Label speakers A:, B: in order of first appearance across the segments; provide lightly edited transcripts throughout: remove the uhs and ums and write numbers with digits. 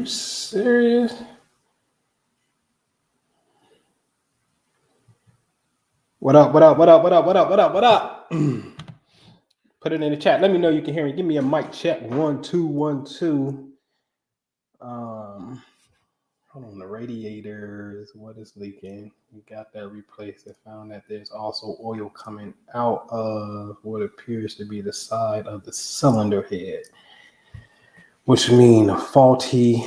A: serious? What up? Put it in the chat. Let me know you can hear me. Give me a mic check. 1 2 1 2. Hold on, the radiators. What is leaking? We got that replaced. I found that there's also oil coming out of what appears to be the side of the cylinder head, which means a faulty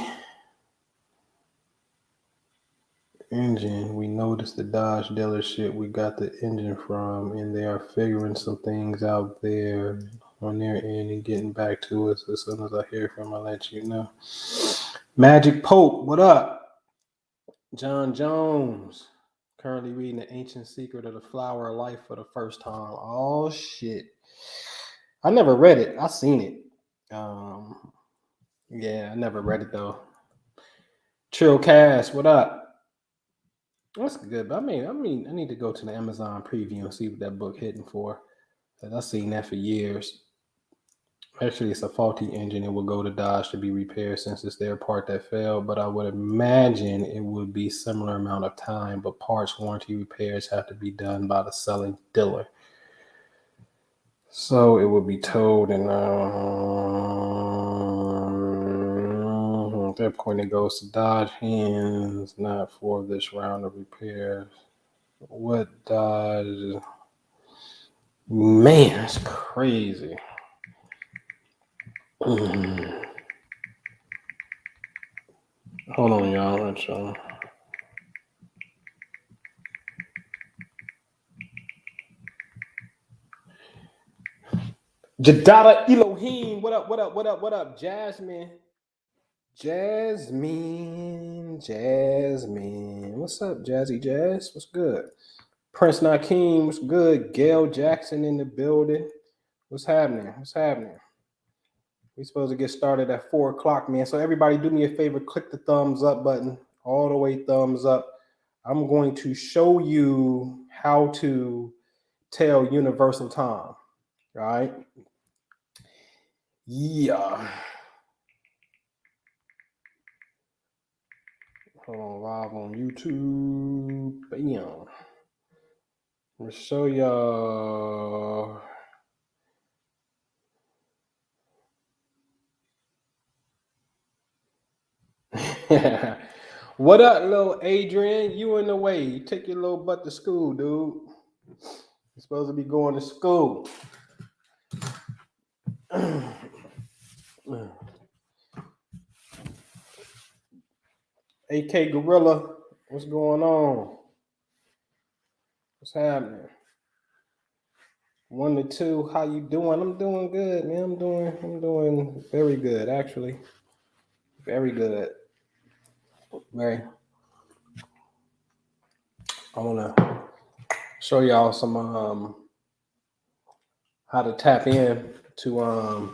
A: engine. We noticed the Dodge dealership we got the engine from, and they are figuring some things out there on their end and getting back to us. As soon as I hear from them, I'll let you know. Magic Pope, what up? John Jones, currently reading The Ancient Secret of the Flower of Life for the first time. Oh shit, I never read it. I seen it. Yeah, I never read it though. Trill Cast, what up? That's good. But I mean, I need to go to the Amazon preview and see what that book hitting for. Cause I've seen that for years. Actually, it's a faulty engine. It will go to Dodge to be repaired since it's their part that failed. But I would imagine it would be similar amount of time. But parts warranty repairs have to be done by the selling dealer. So it will be towed, and at that point it goes to Dodge hands, not for this round of repairs. What Dodge? Man, it's crazy. Hold on, y'all. Jadada Elohim, what up, Jasmine? What's up, Jazzy Jazz? What's good? Prince Nakeem, what's good? Gail Jackson in the building. What's happening? We supposed to get started at 4 o'clock, man. So everybody do me a favor, click the thumbs up button, all the way thumbs up. I'm going to show you how to tell universal time, all right? Yeah. Hold on, live on YouTube. Bam. I'm gonna show y'all. What up, little Adrian? You in the way. You take your little butt to school, dude. You're supposed to be going to school. AK Gorilla, what's going on? What's happening? 1 to 2, how you doing? I'm doing good, man. I'm doing very good, actually. Very good. Very. I want to show y'all some how to tap in to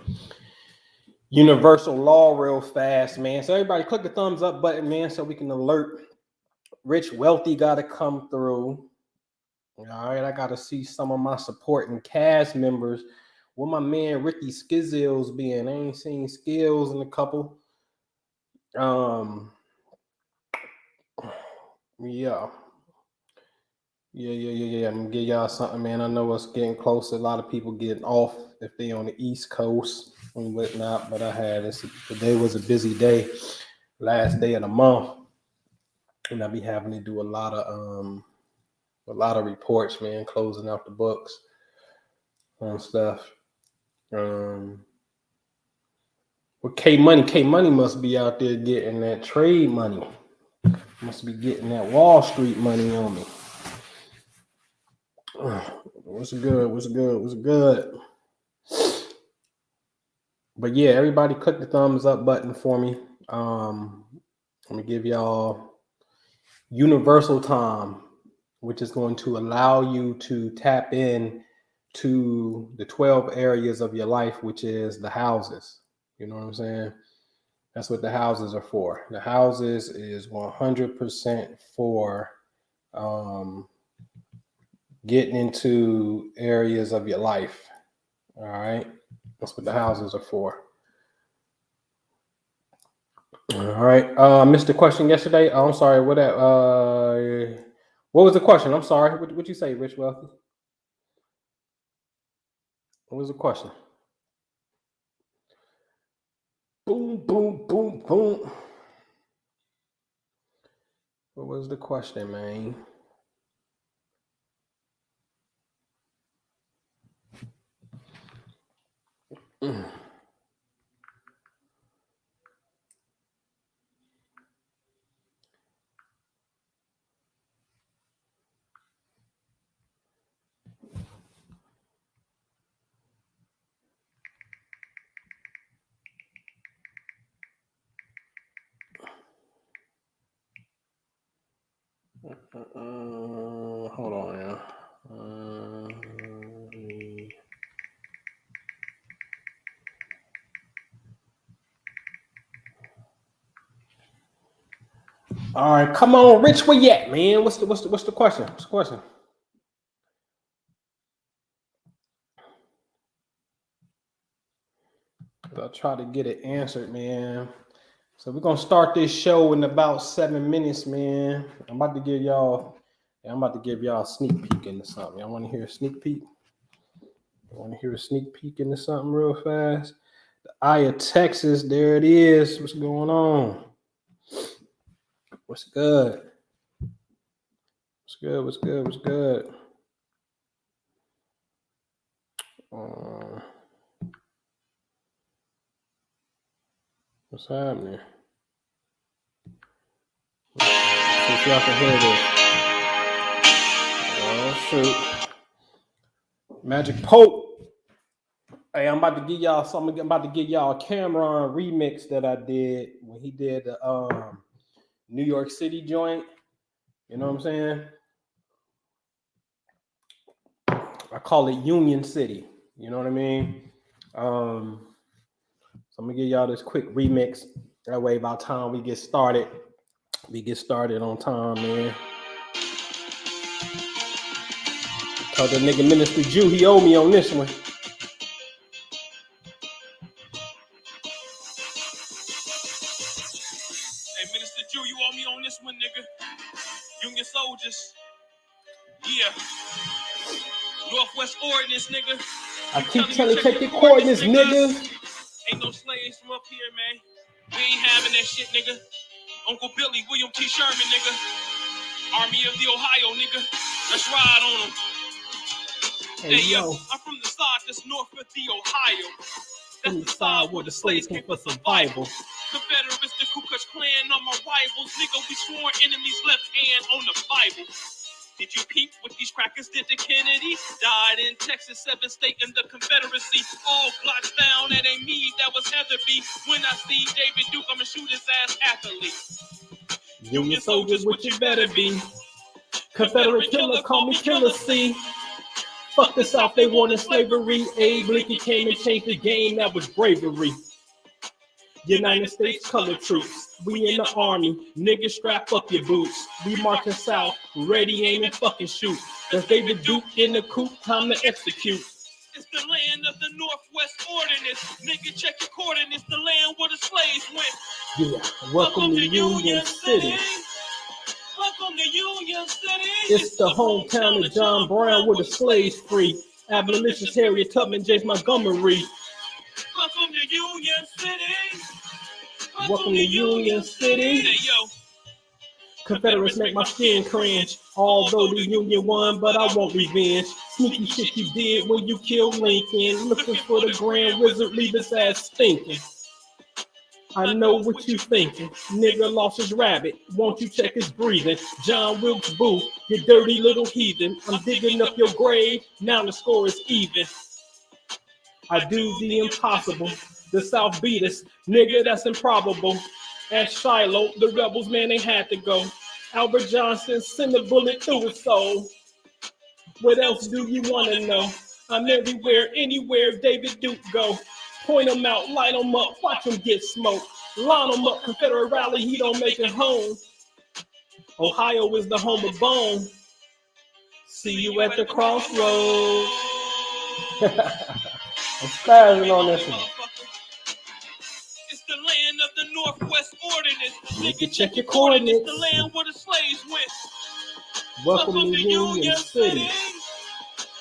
A: universal law real fast, man. So everybody click the thumbs up button, man, so we can alert Rich Wealthy got to come through. All right, I got to see some of my supporting cast members. Where my man Ricky Skizzles being? I ain't seen Skills in a couple. Yeah. I'm gonna give y'all something, man. I know it's getting closer. A lot of people getting off if they on the East Coast and whatnot. But I had this. Today was a busy day, last day of the month, and I be having to do a lot of reports, man, closing out the books on stuff. Well, K Money must be out there getting that trade money. Must be getting that Wall Street money on me. What's good? But yeah, everybody click the thumbs up button for me. I'm gonna give y'all universal time, which is going to allow you to tap in to the 12 areas of your life, which is the houses. You know what I'm saying? That's what the houses are for. The houses is 100% for getting into areas of your life. All right. That's what the houses are for. All right. I missed the question yesterday. Oh, I'm sorry. What was the question? I'm sorry. What you say, Rich Wealthy? What was the question? Boom, boom, boom, boom. What was the question, man? Hold on, yeah. All right, come on, Rich. Where you at, man? What's the question? What's the question? I'll try to get it answered, man. So we're gonna start this show in about 7 minutes, man. I'm about to give y'all a sneak peek into something. Y'all want to hear a sneak peek? You want to hear a sneak peek into something real fast? The Eye of Texas, there it is. What's going on? What's good? What's good? What's good? What's good? What's happening? See if y'all can hear this. Oh shoot! Magic Pope. Hey, I'm about to give y'all something. I'm about to give y'all a Cameron remix that I did when he did the New York City joint. You know what I'm saying? I call it Union City. You know what I mean? So I'm gonna give y'all this quick remix. That way, by the time we get started on time, man. Told the nigga Minister Jew he owe me on this one.
B: Hey, Minister Jew, you owe me on this one, nigga. Union soldiers. Yeah. Northwest Ordinance, nigga.
A: I keep telling you, check your coordinates, nigga.
B: Ain't no slaves from up here, man. We ain't having that shit, nigga. Uncle Billy, William T. Sherman, nigga. Army of the Ohio, nigga. Let's ride on them. Hey, yo, I'm from the side that's north of the Ohio. That's the side where the slaves came for survival. Confederates, the Ku Klux Klan are my rivals. Nigga, we sworn enemies, left hand on the Bible. Did you peep what these crackers did to Kennedy? Died in Texas, 7th state in the Confederacy. All Glocks down, that ain't me, that was Heatherby. When I see David Duke, I'ma shoot his ass athlete.
A: Union soldiers, what you better be. Confederate killers call me Killer C. Fuck the South, they wanted slavery. Abe Lincoln came and changed the game, that was bravery. United States colored troops, we in the army. Niggas, strap up your boots. We marching south, ready, aim, and fucking shoot. There's David Duke in the coop, time to execute.
B: It's the land of the Northwest Ordinance. Nigga, check your coordinates, the land where the slaves went.
A: Yeah, welcome to Union City.
B: Welcome to Union City.
A: It's the hometown of John Brown where the slaves free. Abolitionists Harriet Tubman, James Montgomery.
B: Welcome to Union City.
A: Welcome to Union City.
B: Hey, yo.
A: Confederates make my skin cringe. Although the Union won, but I want revenge. Sneaky shit you did when you killed Lincoln. Looking for the Grand Wizard, leave his ass stinking. I know what you thinking. Nigga lost his rabbit. Won't you check his breathing? John Wilkes Booth, you dirty little heathen. I'm digging up your grave. Now the score is even. I do the impossible. The South beat us. Nigga, that's improbable. At Shiloh, the rebels, man, they had to go. Albert Johnson sent a bullet through his soul. What else do you want to know? I'm everywhere, anywhere David Duke go. Point him out, light him up, watch him get smoked. Line him up, Confederate rally, he don't make it home. Ohio is the home of bone. See you at the crossroads. I'm spazzing on this one.
B: It's the land of the Northwest Ordinance. ordinance.
A: Nigga, check your coordinates.
B: The land where the slaves went.
A: Welcome to Union City.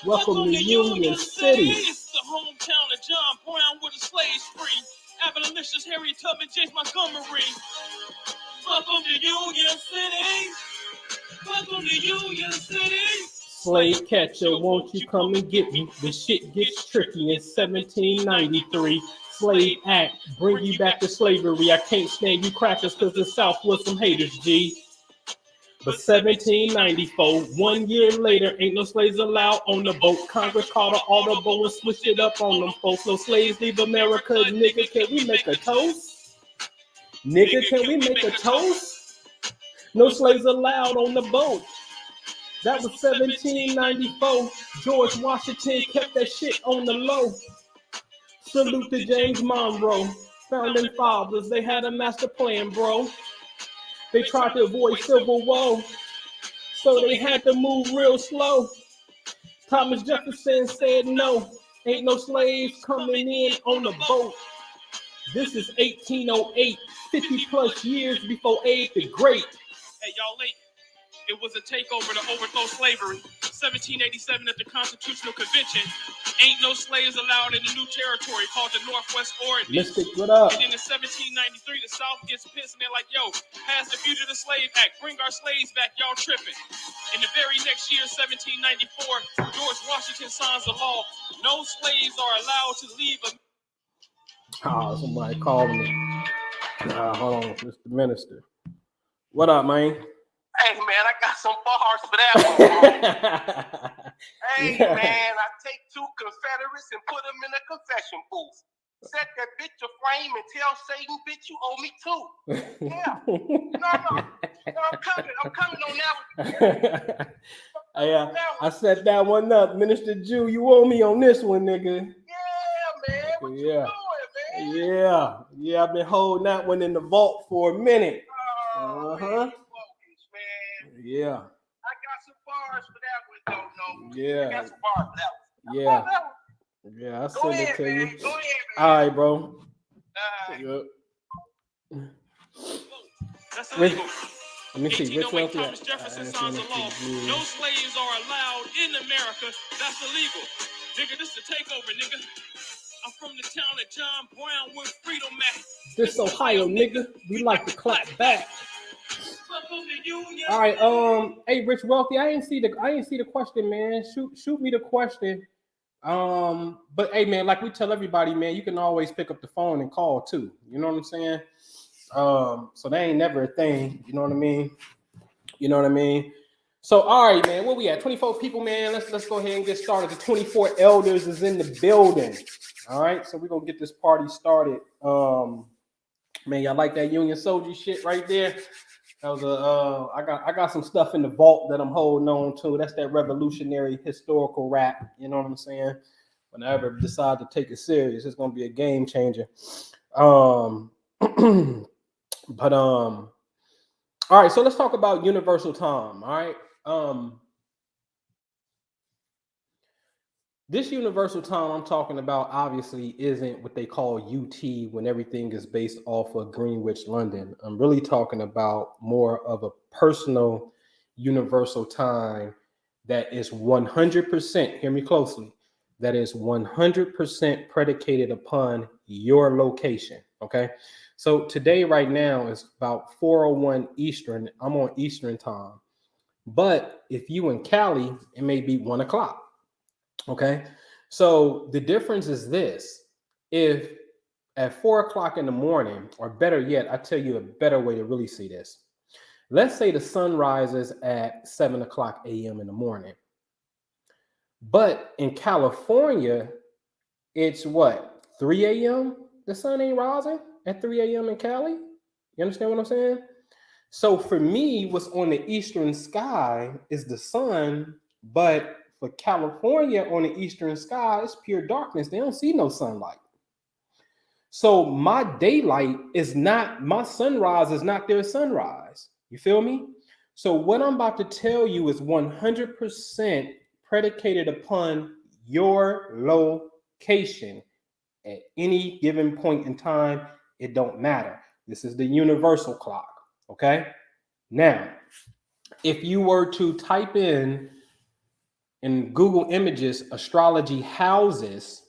A: Welcome to Union City.
B: It's the hometown of John Brown where the slaves free. Abolitionists Harriet Tubman, James Montgomery. Welcome to Union City. Welcome to Union City.
A: Slave catcher, won't you come and get me? The shit gets tricky in 1793. Slave Act, bring you back to slavery. I can't stand you crackers because the South was some haters, G. But 1794, 1 year later, ain't no slaves allowed on the boat. Congress called an audible and switched it up on them folks. No slaves leave America, nigga, can we make a toast? Nigga, can we make a toast? No slaves allowed on the boat. That was 1794. George Washington kept that shit on the low. Salute to James Monroe. Founding fathers, they had a master plan, bro. They tried to avoid civil war, so they had to move real slow. Thomas Jefferson said no, ain't no slaves coming in on the boat. This is 1808, 50 plus years before Abe the Great.
B: Hey, y'all late. It was a takeover to overthrow slavery. 1787 at the Constitutional Convention. Ain't no slaves allowed in the new territory called the Northwest Ordinance.
A: Mystic, what up?
B: And then in 1793, the South gets pissed and they're like, yo, pass the Fugitive Slave Act. Bring our slaves back. Y'all tripping. In the very next year, 1794, George Washington signs a law. No slaves are allowed to leave a...
A: Oh, somebody called me. Hold on, Mr. Minister. What up, man?
C: Hey, man, I got some bars for that one. Hey, man, I take two Confederates and put them in a confession booth. Set that bitch aflame and tell Satan, bitch, you owe me two. Yeah. No, I'm coming on that one.
A: I set that one up. Minister Jew, you owe me on this one, nigga.
C: Yeah, man. What you doing, man?
A: Yeah, I've been holding that one in the vault for a minute.
C: Man.
A: Yeah.
C: I got some bars for that one, though.
A: Yeah.
C: I got some bars for that one.
A: Yeah, I'll send it to
C: man.
A: you.
C: Go ahead, man.
A: All right, bro.
B: That's illegal.
A: Let me see. Which one?
B: Thomas Jefferson signs a law. No slaves are allowed in America. That's illegal. Nigga, this is a takeover, nigga. I'm from the town of John Brown with freedom at.
A: This Ohio, nigga. We like to clap back. All right, hey, Rich Wealthy, I ain't see the question, man. Shoot me the question. But hey, man, like we tell everybody, man, you can always pick up the phone and call too. You know what I'm saying? So that ain't never a thing. You know what I mean? So all right, man, where we at? 24 people, man. Let's go ahead and get started. The 24 elders is in the building. All right, so we're gonna get this party started. Man, y'all like that Union Soldier shit right there? That was I got some stuff in the vault that I'm holding on to. That's that revolutionary historical rap. You know what I'm saying? When I ever decide to take it serious, it's gonna be a game changer. All right, so let's talk about universal time. All right. This universal time I'm talking about obviously isn't what they call UT when everything is based off of Greenwich, London. I'm really talking about more of a personal universal time that is 100%, hear me closely, that is 100% predicated upon your location, okay? So today, right now, is about 4:01 Eastern. I'm on Eastern time. But if you in Cali, it may be 1 o'clock. Okay, so the difference is this: if at 4 o'clock in the morning, or better yet, I tell you a better way to really see this. Let's say the sun rises at 7 o'clock a.m. in the morning, but in California, it's what, 3 a.m. The sun ain't rising at 3 a.m. in Cali. You understand what I'm saying? So for me, what's on the eastern sky is the sun, but for California on the eastern sky, it's pure darkness. They don't see no sunlight. So my daylight is not, my sunrise is not their sunrise. You feel me? So what I'm about to tell you is 100% predicated upon your location at any given point in time. It don't matter. This is the universal clock. Okay. Now, if you were to type in Google Images astrology houses,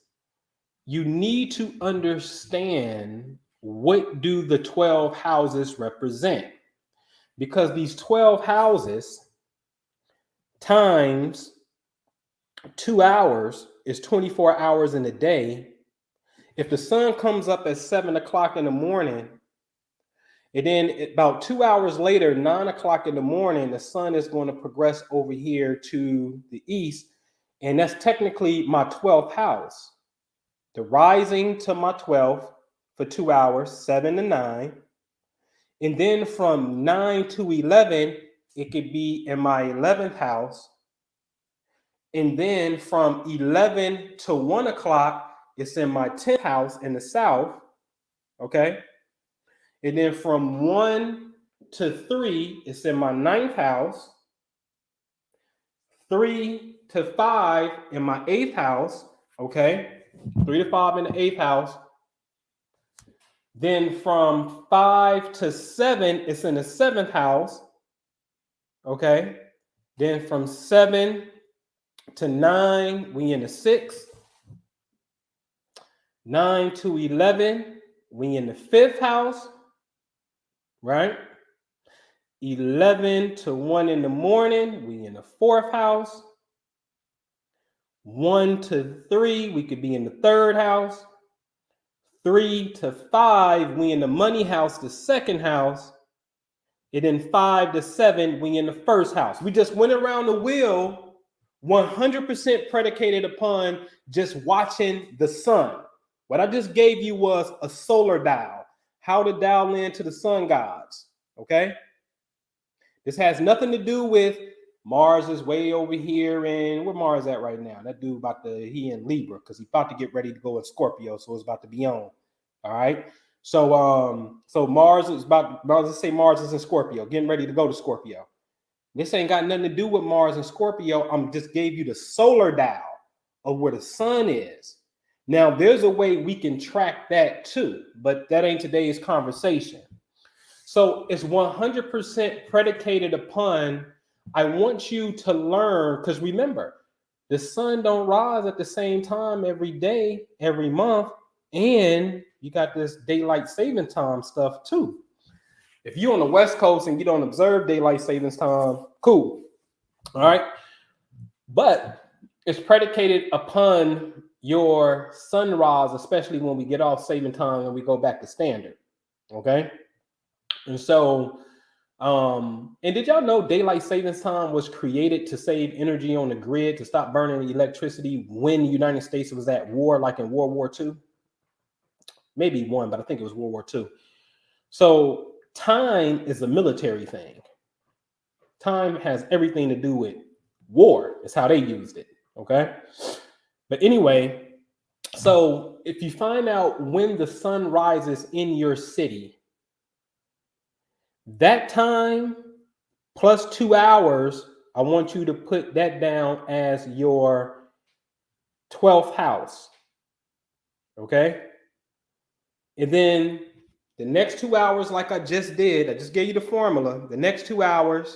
A: you need to understand what do the 12 houses represent, because these 12 houses times 2 hours is 24 hours in a day. If the sun comes up at 7 o'clock in the morning, and then about 2 hours later, 9 o'clock in the morning, the sun is going to progress over here to the east. And that's technically my 12th house. The rising to my 12th for 2 hours, 7 to 9. And then from 9 to 11, it could be in my 11th house. And then from 11 to 1 o'clock, it's in my 10th house in the south. Okay. And then from 1 to 3, it's in my 9th house. 3 to 5 in my 8th house. Okay. 3 to 5 in the 8th house. Then from 5 to 7, it's in the 7th house. Okay. Then from 7 to 9, we in the 6th. 9 to 11, we in the 5th house. Right? 11 to 1 in the morning, we in the 4th house. 1 to 3, we could be in the 3rd house. 3 to 5, we in the money house, the 2nd house. And then 5 to 7, we in the 1st house. We just went around the wheel 100% predicated upon just watching the sun. What I just gave you was a solar dial, how to dial into the sun gods. Okay. This has nothing to do with Mars is way over here, and where Mars at right now? That dude he in Libra, because he's about to get ready to go in Scorpio, so it's about to be on. All right. So Mars is in Scorpio, getting ready to go to Scorpio. This ain't got nothing to do with Mars and Scorpio. I'm just gave you the solar dial of where the sun is. Now, there's a way we can track that too, but that ain't today's conversation. So it's 100% predicated upon, I want you to learn, because remember, the sun don't rise at the same time every day, every month, and you got this daylight saving time stuff too. If you're on the West Coast and you don't observe daylight savings time, cool. All right. But it's predicated upon your sunrise, especially when we get off saving time and we go back to standard. Okay. And so, and did y'all know daylight savings time was created to save energy on the grid, to stop burning electricity when the United States was at war, like in World War II? Maybe one, but I think it was World War II. So time is a military thing. Time has everything to do with war. It's how they used it. Okay. But anyway, so if you find out when the sun rises in your city, that time plus 2 hours, I want you to put that down as your 12th house. Okay. And then the next 2 hours, like I just did, I just gave you the formula. The next 2 hours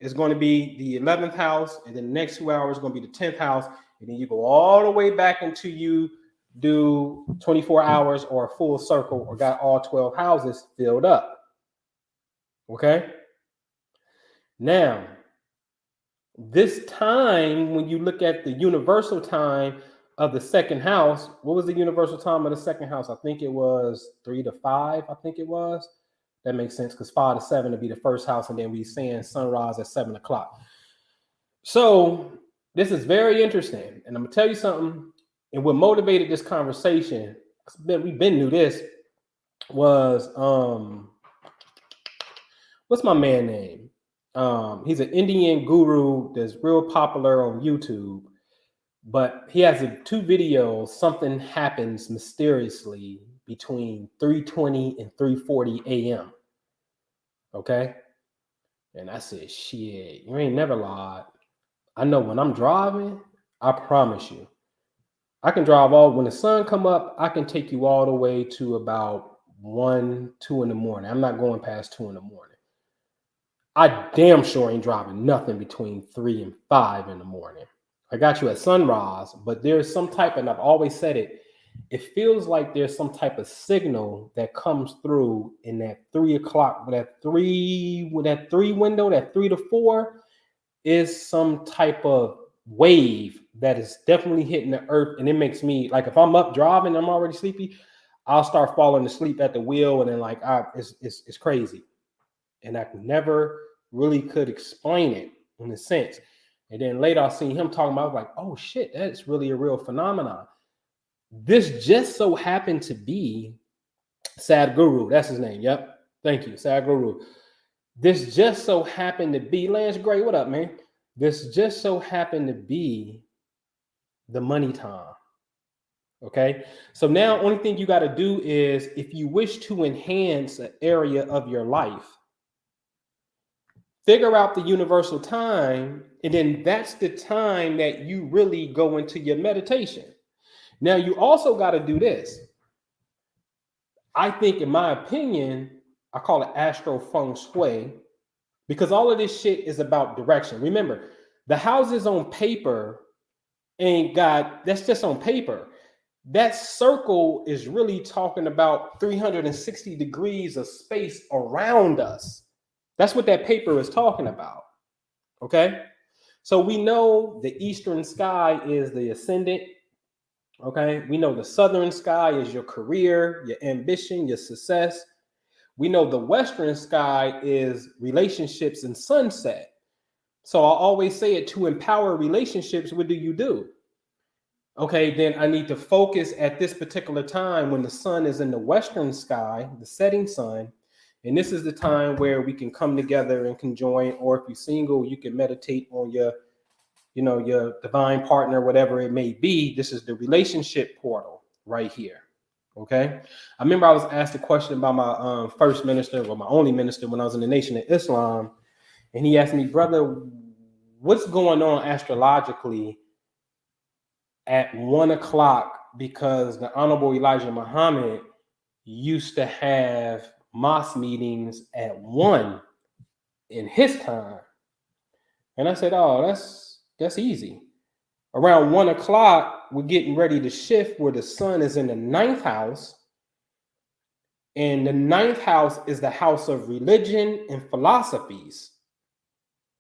A: is going to be the 11th house. And then the next 2 hours is going to be the 10th house. And then you go all the way back until you do 24 hours or a full circle or got all 12 houses filled up. Okay. Now, this time, when you look at the universal time of the 2nd house, what was the universal time of the 2nd house? I think it was 3 to 5. I think it was. That makes sense, because 5 to 7 would be the 1st house, and then we saying sunrise at 7 o'clock. So this is very interesting, and I'm gonna tell you something. And what motivated this conversation, we've been through this, was what's my man name? He's an Indian guru that's real popular on YouTube, but he has 2 videos. Something happens mysteriously between 3:20 and 3:40 a.m. Okay. And I said, shit, you ain't never lied. I know when I'm driving, I promise you, I can drive when the sun come up, I can take you all the way to about 1, 2 in the morning. I'm not going past 2 in the morning. I damn sure ain't driving nothing between 3 and 5 in the morning. I got you at sunrise, but there's some type, and I've always said it, it feels like there's some type of signal that comes through in that 3 o'clock, with that three window, that 3 to 4 is some type of wave that is definitely hitting the earth. And it makes me, like, if I'm up driving, I'm already sleepy, I'll start falling asleep at the wheel. And then like, it's crazy. And I never really could explain it in a sense. And then later I seen him talking about, I was like, oh shit, that's really a real phenomenon. This just so happened to be Sadhguru. That's his name. Yep. Thank you, Sadhguru. This just so happened to be, Lance Gray, what up, man? This just so happened to be the money time. Okay. So now only thing you got to do is, if you wish to enhance an area of your life, figure out the universal time, and then that's the time that you really go into your meditation. Now, you also got to do this. I think, in my opinion, I call it astro feng shui, because all of this shit is about direction. Remember, the houses on paper ain't got, that's just on paper. That circle is really talking about 360 degrees of space around us. That's what that paper is talking about. Okay. So we know the eastern sky is the ascendant. Okay. We know the southern sky is your career, your ambition, your success. We know the western sky is relationships and sunset. So I always say it, to empower relationships, what do you do? Okay, then I need to focus at this particular time when the sun is in the western sky, the setting sun. And this is the time where we can come together and conjoin, or if you're single, you can meditate on your, your divine partner, whatever it may be. This is the relationship portal right here. Okay. I remember I was asked a question by my first minister, or my only minister, when I was in the Nation of Islam. And he asked me, brother, what's going on astrologically at 1 o'clock? Because the Honorable Elijah Muhammad used to have mosque meetings at 1 in his time. And I said, oh, that's easy. Around 1 o'clock, we're getting ready to shift where the sun is in the 9th house. And the 9th house is the house of religion and philosophies.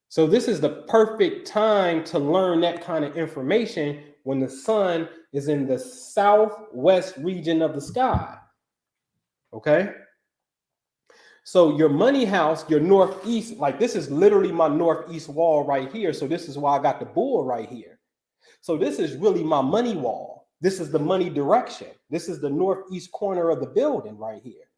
A: So this is the perfect time to learn that kind of information when the sun is in the southwest region of the sky. Okay. So your money house, your northeast, like this is literally my northeast wall right here. So this is why I got the bull right here. So this is really my money wall. This is the money direction. This is the northeast corner of the building right here.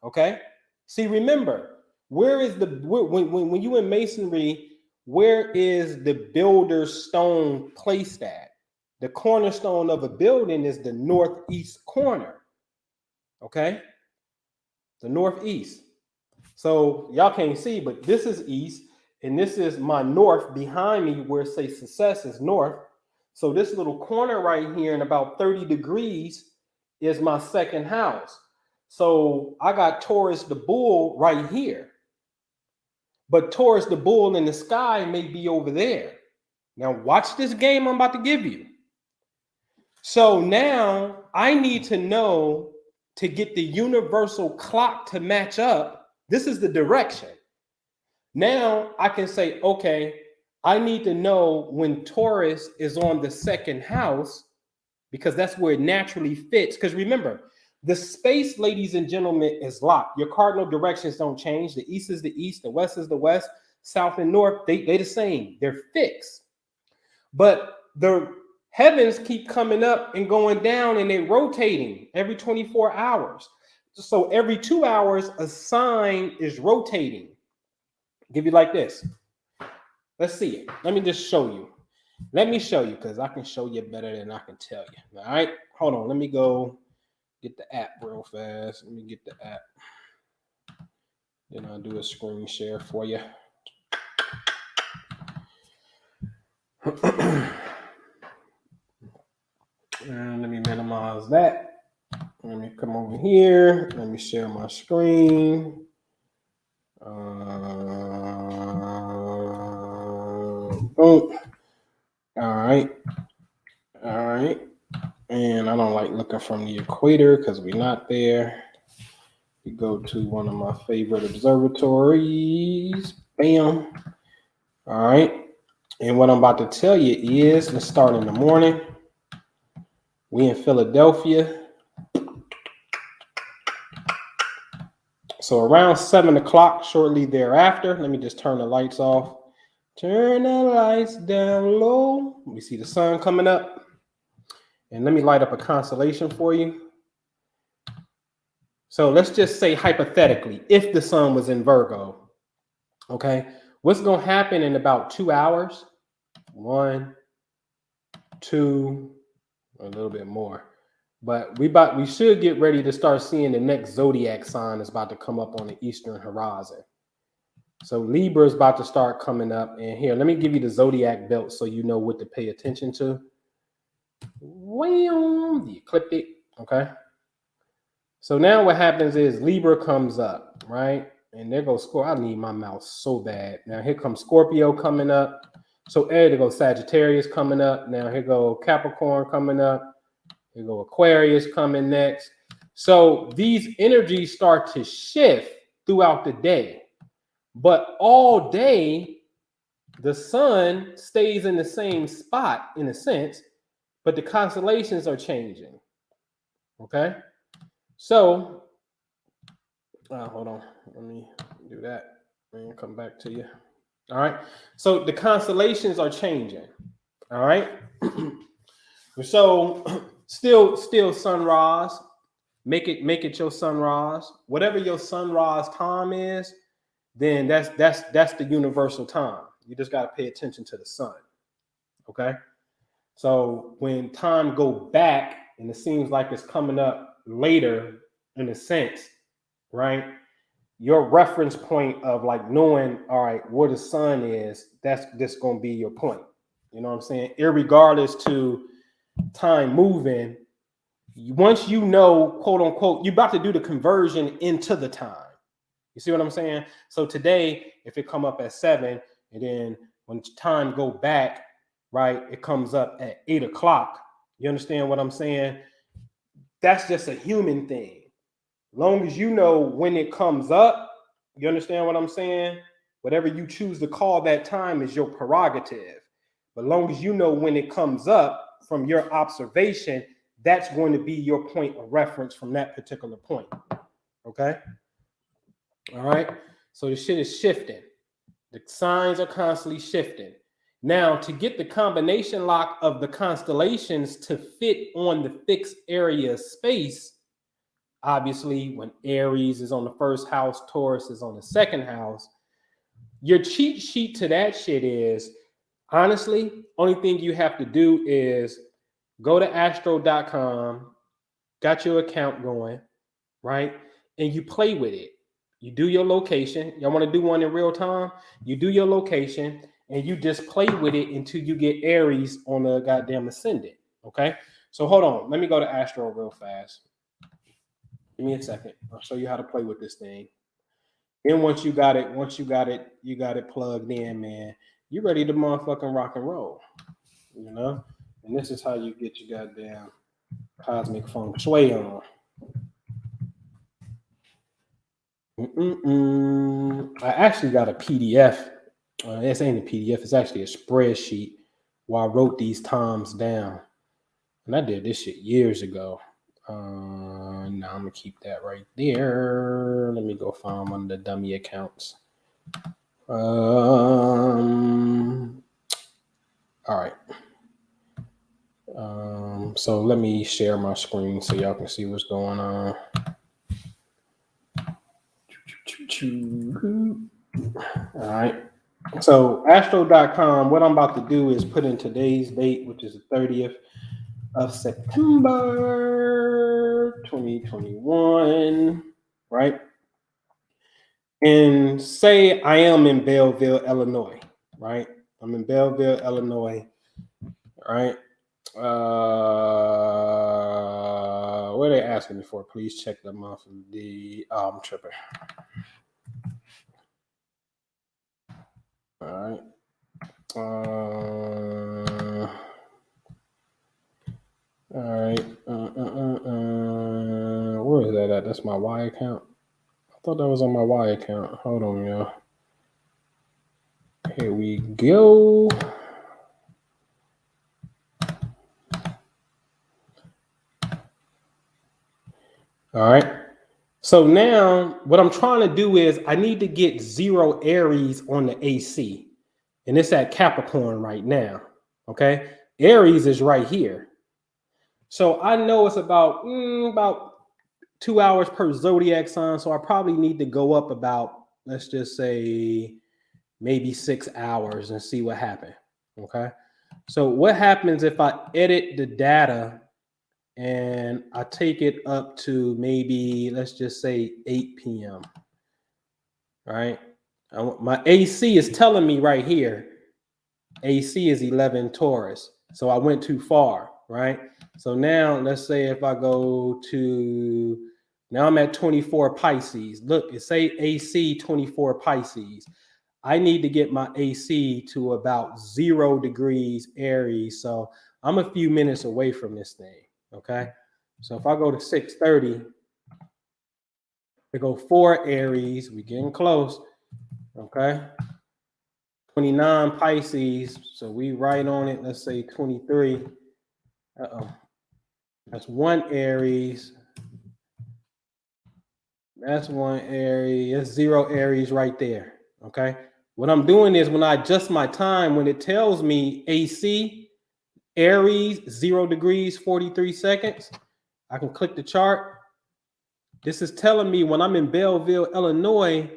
A: Okay. See, remember, when you in masonry, where is the builder's stone placed at? The cornerstone of a building is the northeast corner. Okay. The northeast. So y'all can't see, but this is east, and this is my north behind me, where it says success is north. So this little corner right here in about 30 degrees is my second house. So I got Taurus the bull right here. But Taurus the bull in the sky may be over there. Now watch this game I'm about to give you. So now I need to know, to get the universal clock to match up. This is the direction. Now I can say, okay, I need to know when Taurus is on the second house, because that's where it naturally fits. Because remember, the space, ladies and gentlemen, is locked. Your cardinal directions don't change. The east is the east, the west is the west, south and north, they the same. They're fixed. But the heavens keep coming up and going down, and they're rotating every 24 hours. So every 2 hours, a sign is rotating. Give you like this. Let's see it. Let me just show you. Let me show you, because I can show you better than I can tell you. All right. Hold on. Let me go get the app real fast. Let me get the app. Then I'll do a screen share for you. And let me minimize that. Let me come over here. Let me share my screen. Boom. All right. And I don't like looking from the equator because we're not there. We go to one of my favorite observatories. Bam. All right. And what I'm about to tell you is, let's start in the morning. We in Philadelphia. So around 7 o'clock, shortly thereafter, let me just turn the lights off. Turn the lights down low. We see the sun coming up. And let me light up a constellation for you. So let's just say hypothetically, if the sun was in Virgo, okay, what's going to happen in about 2 hours? 1, 2, a little bit more. But we should get ready to start seeing the next zodiac sign is about to come up on the eastern horizon. So Libra is about to start coming up. And here, let me give you the zodiac belt so you know what to pay attention to. Wham, the ecliptic, okay? So now what happens is Libra comes up, right? And there goes Scorpio. I need my mouse so bad. Now here comes Scorpio coming up. So there goes Sagittarius coming up. Now here go Capricorn coming up. Here go Aquarius coming next. So these energies start to shift throughout the day. But all day, the sun stays in the same spot in a sense, but the constellations are changing. Okay? So, hold on. Let me do that and come back to you. All right. So the constellations are changing. All right. So still sunrise. Make it your sunrise. Whatever your sunrise time is, then that's the universal time. You just got to pay attention to the sun. Okay. So when time go back and it seems like it's coming up later in a sense, right? Your reference point of like knowing, all right, where the sun is, that's just going to be your point. You know what I'm saying? Irregardless to time moving, once you know, quote unquote, you're about to do the conversion into the time. You see what I'm saying? So today, if it come up at 7, and then when time go back, right, it comes up at 8 o'clock. You understand what I'm saying? That's just a human thing. Long as you know when it comes up, you understand what I'm saying? Whatever you choose to call that time is your prerogative. But long as you know when it comes up from your observation, that's going to be your point of reference from that particular point. Okay? All right? So the shit is shifting. The signs are constantly shifting. Now, to get the combination lock of the constellations to fit on the fixed area space, obviously, when Aries is on the first house, Taurus is on the second house, your cheat sheet to that shit is, honestly, only thing you have to do is go to astro.com, got your account going, right? And you play with it. You do your location. Y'all want to do one in real time? You do your location and you just play with it until you get Aries on the goddamn ascendant, okay? So hold on. Let me go to Astro real fast. Give me a second. I'll show you how to play with this thing. Then once you got it plugged in, man, you ready to motherfucking rock and roll, you know? And this is how you get your goddamn cosmic feng shui on. I actually got a PDF. This ain't a PDF. It's actually a spreadsheet where I wrote these times down. And I did this shit years ago. Now I'm going to keep that right there. Let me go find one of the dummy accounts. All right. So let me share my screen so y'all can see what's going on. All right. So astro.com, what I'm about to do is put in today's date, which is the 30th of September 2021, right? And say I am in Belleville, Illinois, right? I'm in Belleville, Illinois, right? what are they asking me for? Please check the month of the tripping. All right. All right. Where is that at? That's my Y account. I thought that was on my Y account. Hold on, y'all. Here we go. All right. So now what I'm trying to do is I need to get 0 Aries on the AC. And it's at Capricorn right now. Okay. Aries is right here. So I know it's about 2 hours per zodiac sign. So I probably need to go up about, let's just say, maybe 6 hours and see what happened. Okay. So what happens if I edit the data and I take it up to maybe, let's just say 8 p.m. All right. My AC is telling me right here, AC is 11 Taurus. So I went too far, right? So now let's say if I go to, now I'm at 24 Pisces. Look, it say AC 24 Pisces. I need to get my AC to about 0 degrees Aries. So I'm a few minutes away from this thing. Okay. So if I go to 6:30, I go 4 Aries, we getting close. Okay. 29 Pisces. So we right on it. Let's say 23. That's 1 Aries. That's 1 Aries. That's 0 Aries right there. Okay. What I'm doing is when I adjust my time, when it tells me AC, Aries, 0 degrees, 43 seconds, I can click the chart. This is telling me when I'm in Belleville, Illinois,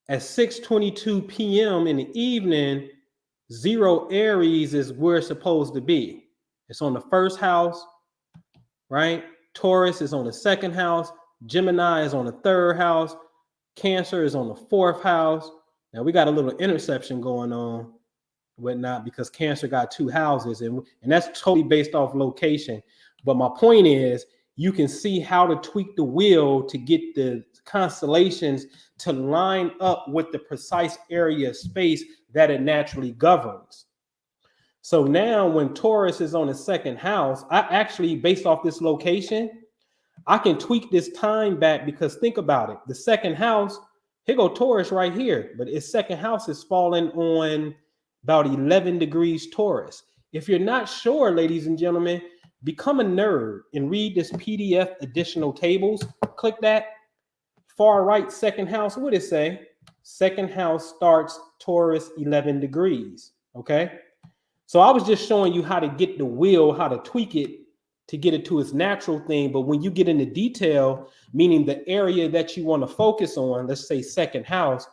A: at 6:22 p.m. in the evening, 0 Aries is where it's supposed to be. It's on the first house, right? Taurus is on the second house. Gemini is on the third house. Cancer is on the fourth house. Now we got a little interception going on, whatnot, because Cancer got 2 houses, and that's totally based off location. But my point is, you can see how to tweak the wheel to get the constellations to line up with the precise area of space that it naturally governs. So now when Taurus is on the second house, I actually, based off this location, I can tweak this time back, because think about it. The second house, here go Taurus right here, but its second house is falling on about 11 degrees Taurus. If you're not sure, ladies and gentlemen, become a nerd and read this PDF additional tables. Click that. Far right, second house, what did it say? Second house starts Taurus 11 degrees, okay? So I was just showing you how to get the wheel, how to tweak it to get it to its natural thing. But when you get into detail, meaning the area that you want to focus on, let's say second house,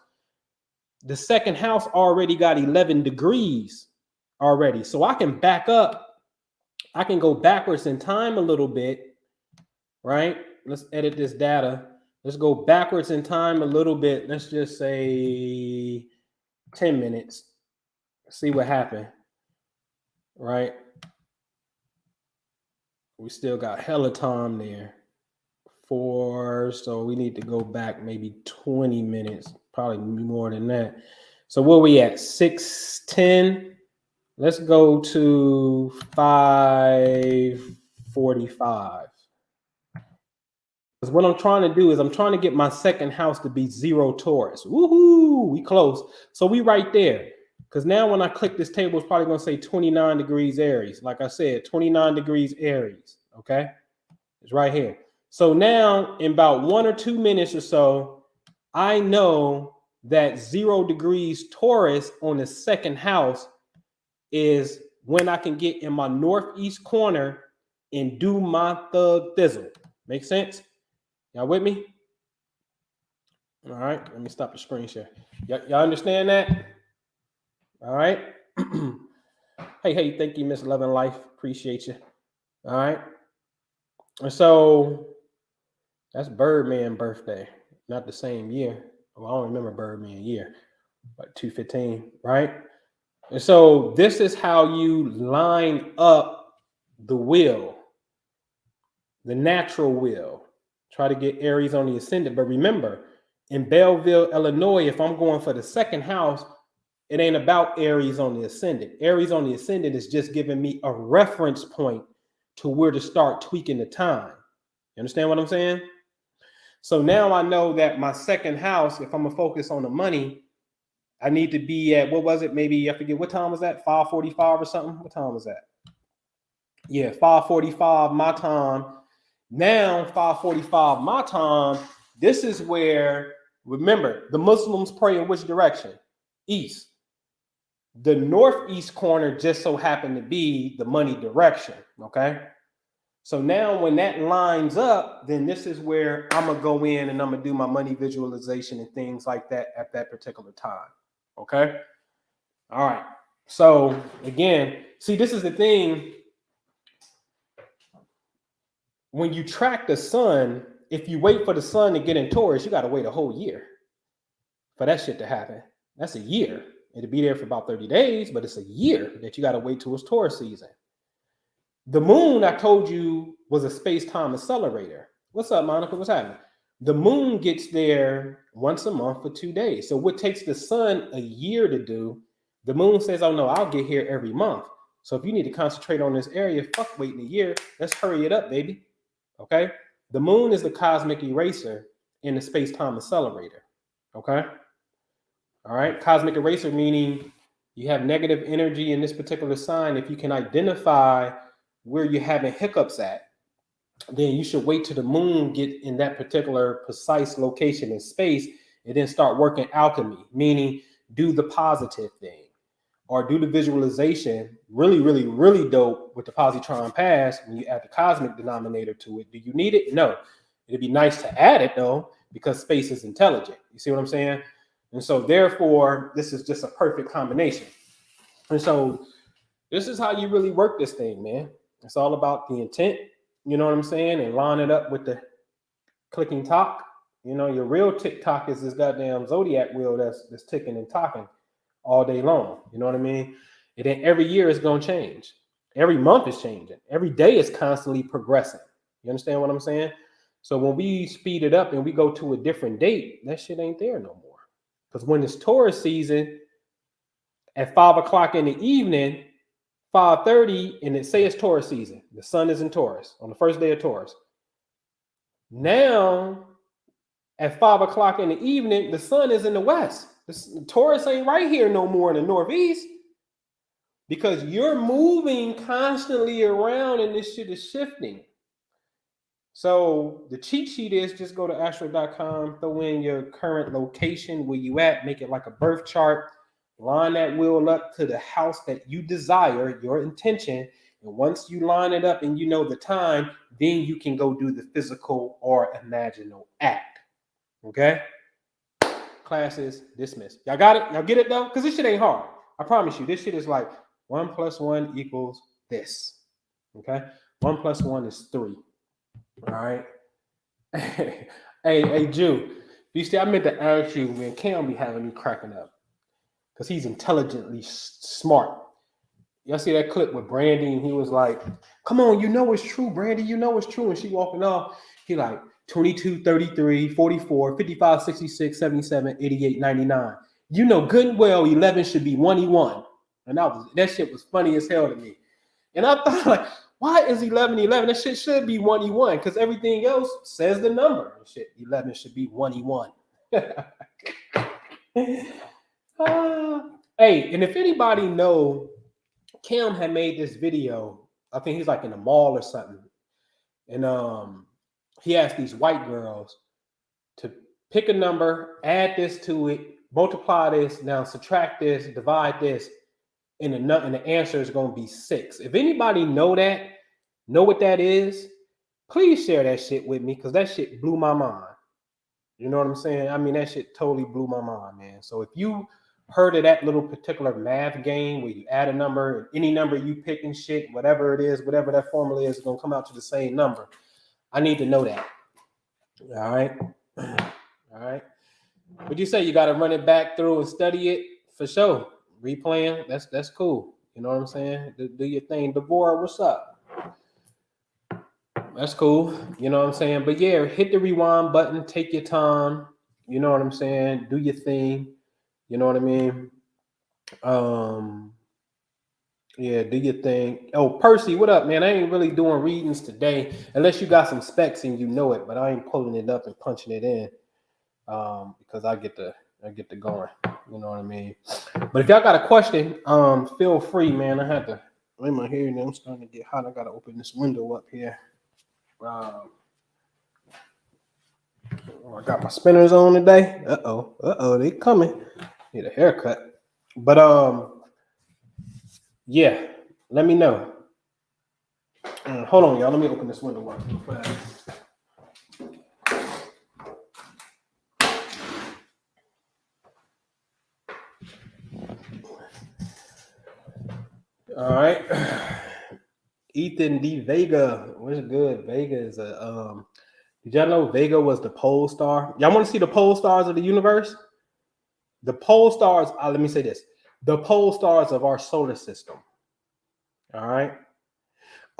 A: the second house already got 11 degrees already. So I can back up. I can go backwards in time a little bit, right? Let's edit this data. Let's go backwards in time a little bit. Let's just say 10 minutes. See what happened, right? We still got hella time there. 4, so we need to go back maybe 20 minutes, probably more than that. So where we at? 6:10. Let's go to 5:45. Because what I'm trying to do is I'm trying to get my second house to be 0 Taurus. Woohoo! We close. So we right there. Because now when I click this table, it's probably going to say 29 degrees Aries. Like I said, 29 degrees Aries. Okay? It's right here. So now in about 1 or 2 minutes or so, I know that 0 degrees Taurus on the second house is when I can get in my northeast corner and do my thug thizzle. Make sense? Y'all with me? All right, let me stop the screen share. Y'all understand that? All right. Hey, thank you, Miss Loving Life. Appreciate you. All right. And so that's Birdman birthday, not the same year. Well, I don't remember Birdman year, but 215, right? And so this is how you line up the wheel. the natural wheel. Try to get Aries on the ascendant. But remember, in Belleville, Illinois, if I'm going for the second house, it ain't about Aries on the ascendant. Aries on the ascendant is just giving me a reference point to where to start tweaking the time. You understand what I'm saying? So now I know that my second house, if I'm gonna focus on the money, I need to be at, what was it? Maybe I forget, what time was that? 5:45 or something? What time was that? Yeah, 5:45 my time. Now, 5:45 my time, this is where, remember, the Muslims pray in which direction? East. The northeast corner just so happened to be the money direction, okay? So now when that lines up, then this is where I'm going to go in and I'm going to do my money visualization and things like that at that particular time, okay? All right. So again, see, this is the thing. When you track the sun, if you wait for the sun to get in Taurus, you got to wait a whole year for that shit to happen. That's a year. It'll be there for about 30 days, but it's a year that you got to wait till it's Taurus season. The moon, I told you, was a space-time accelerator. What's up, Monica? What's happening? The moon gets there once a month for 2 days. So what takes the sun a year to do, the moon says, oh no, I'll get here every month. So if you need to concentrate on this area, fuck waiting a year. Let's hurry it up, baby. Okay? The moon is the cosmic eraser in the space-time accelerator. Okay? All right? Cosmic eraser meaning you have negative energy in this particular sign. If you can identify where you're having hiccups at, then you should wait till the moon get in that particular precise location in space and then start working alchemy, meaning do the positive thing or do the visualization. Really, really, really dope with the positron pass when you add the cosmic denominator to it. Do you need it? No. It'd be nice to add it though, because space is intelligent. You see what I'm saying? And so therefore, this is just a perfect combination. And so this is how you really work this thing, man. It's all about the intent, you know what I'm saying? And line it up with the clicking talk. You know, your real TikTok is this goddamn zodiac wheel that's ticking and talking all day long. You know what I mean? And then every year it's going to change. Every month is changing. Every day is constantly progressing. You understand what I'm saying? So when we speed it up and we go to a different date, that shit ain't there no more. Because when it's Taurus season, at 5 o'clock in the evening, 5:30, and it say it's Taurus season. The sun is in Taurus on the first day of Taurus. Now, at 5 o'clock in the evening, the sun is in the west. The Taurus ain't right here no more in the northeast because you're moving constantly around and this shit is shifting. So the cheat sheet is just go to astro.com, throw in your current location, where you at, make it like a birth chart, line that wheel up to the house that you desire, your intention. And once you line it up and you know the time, then you can go do the physical or imaginal act. Okay? Class is dismissed. Y'all got it? Y'all get it though? Because this shit ain't hard. I promise you, this shit is like 1 + 1 = this. Okay? 1 + 1 is 3. All right. hey, Jew. You see, I meant to ask you, man, Cam be having me cracking up. Because he's intelligently smart. Y'all see that clip with Brandy, and he was like, come on, you know it's true, Brandy, you know it's true. And she walking off, he like 22, 33, 44, 55, 66, 77, 88, 99. You know good and well 11 should be 1E1. And that shit was funny as hell to me. And I thought, like, why is 11 11? That shit should be 1E1 because everything else says the number. Shit, 11 should be 1E1. Hey, and if anybody know, Cam had made this video. I think he's like in a mall or something. And he asked these white girls to pick a number, add this to it, multiply this, now subtract this, divide this, and the answer is going to be 6. If anybody know what that is, please share that shit with me because that shit blew my mind. You know what I'm saying? I mean, that shit totally blew my mind, man. So if you heard of that little particular math game where you add a number, any number you pick and shit, whatever it is, whatever that formula is going to come out to the same number. I need to know that. All right. All right. Would you say you got to run it back through and study it for sure? Replaying, that's cool. You know what I'm saying? Do your thing. Deborah, what's up? That's cool. You know what I'm saying? But yeah, hit the rewind button, take your time. You know what I'm saying? Do your thing. You know what I mean? Yeah, do your thing. Oh, Percy, what up, man? I ain't really doing readings today, unless you got some specs and you know it, but I ain't pulling it up and punching it in. Because I get to going. You know what I mean? But if y'all got a question, feel free, man. I had to lay my hair and I'm starting to get hot. I gotta open this window up here. I got my spinners on today. They coming. Need a haircut. But yeah, let me know. Hold on, y'all. Let me open this window up real fast. All right. Ethan D. Vega. What's good? Vega is a did y'all know Vega was the pole star? Y'all want to see the pole stars of the universe? The pole stars, let me say this. The pole stars of our solar system. All right.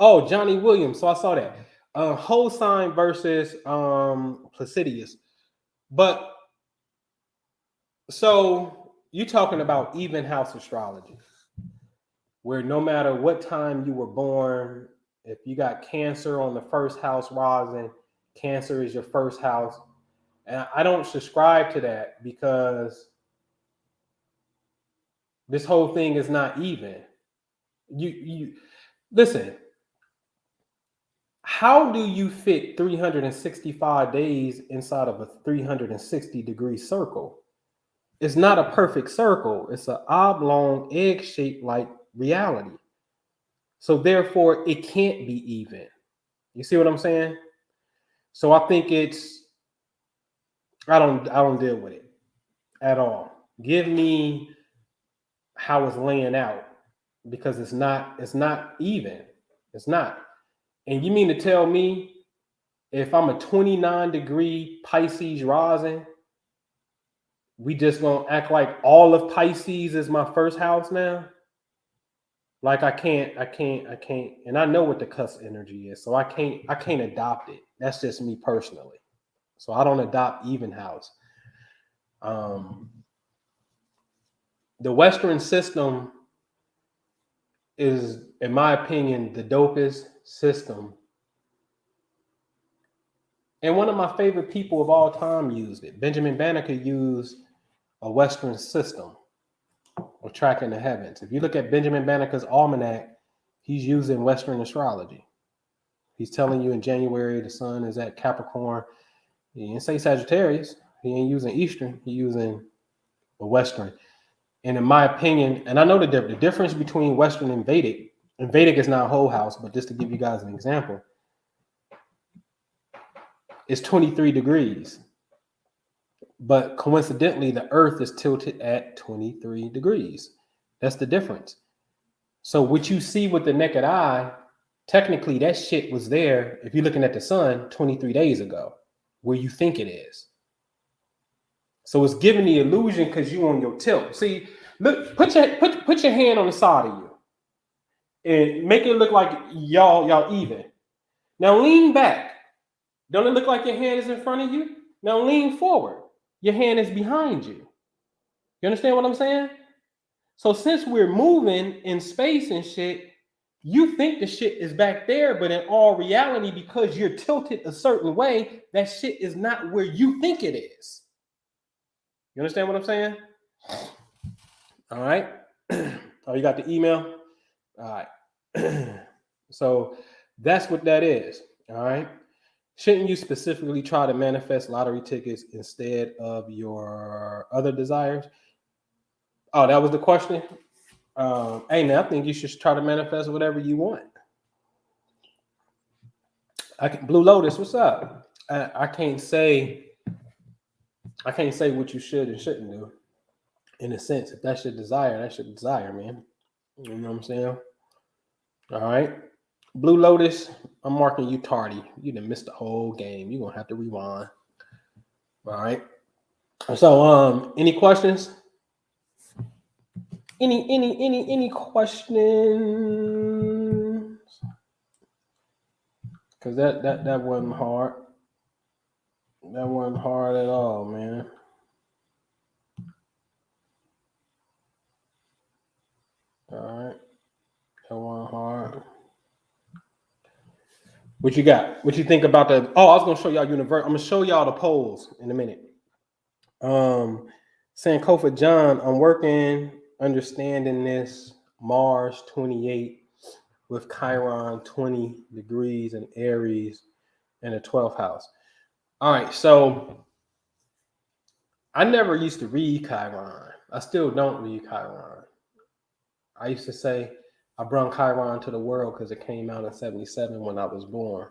A: Oh, Johnny Williams. So I saw that. Whole sign versus Placidius. But so you're talking about even house astrology, where no matter what time you were born, if you got Cancer on the first house rising, Cancer is your first house. And I don't subscribe to that because this whole thing is not even. You listen. How do you fit 365 days inside of a 360-degree circle? It's not a perfect circle. It's an oblong, egg-shaped like reality. So therefore, it can't be even. You see what I'm saying? So I think I don't deal with it at all. Give me how it's laying out because it's not even. It's not. And you mean to tell me if I'm a 29-degree Pisces rising, we just gonna act like all of Pisces is my first house now? Like I can't, and I know what the cusp energy is, so I can't adopt it. That's just me personally. So I don't adopt even house. The Western system is, in my opinion, the dopest system. And one of my favorite people of all time used it. Benjamin Banneker used a Western system of tracking the heavens. If you look at Benjamin Banneker's almanac, he's using Western astrology. He's telling you in January the sun is at Capricorn. He didn't say Sagittarius. He ain't using Eastern. He's using a Western. And in my opinion, and I know the difference between Western and Vedic is not a whole house, but just to give you guys an example, it's 23 degrees. But coincidentally, the Earth is tilted at 23 degrees. That's the difference. So what you see with the naked eye, technically that shit was there, if you're looking at the sun, 23 days ago, where you think it is. So it's giving the illusion because you on your tilt. See, look, put your hand on the side of you and make it look like y'all even. Now lean back. Don't it look like your hand is in front of you? Now lean forward. Your hand is behind you. You understand what I'm saying? So since we're moving in space and shit, you think the shit is back there, but in all reality, because you're tilted a certain way, that shit is not where you think it is. You understand what I'm saying? All right. Oh, you got the email? All right. So that's what that is. All right. Shouldn't you specifically try to manifest lottery tickets instead of your other desires? Oh, that was the question? Hey, now I think you should try to manifest whatever you want. Blue Lotus, what's up? I can't say what you should and shouldn't do. In a sense, if that's your desire, that's your desire, man. You know what I'm saying? All right. Blue Lotus, I'm marking you tardy. You done missed the whole game. You're gonna have to rewind. All right. So any questions? Any questions? Cause that wasn't hard. That wasn't hard at all, man. All right. That wasn't hard. What you got? What you think about the? Oh, I was gonna show y'all universe. I'm gonna show y'all the polls in a minute. Sankofa John, I'm working, understanding this Mars 28 with Chiron 20 degrees in Aries in the 12th house. All right, so I never used to read Chiron. I still don't read Chiron. I used to say I brought Chiron to the world because it came out in 77 when I was born.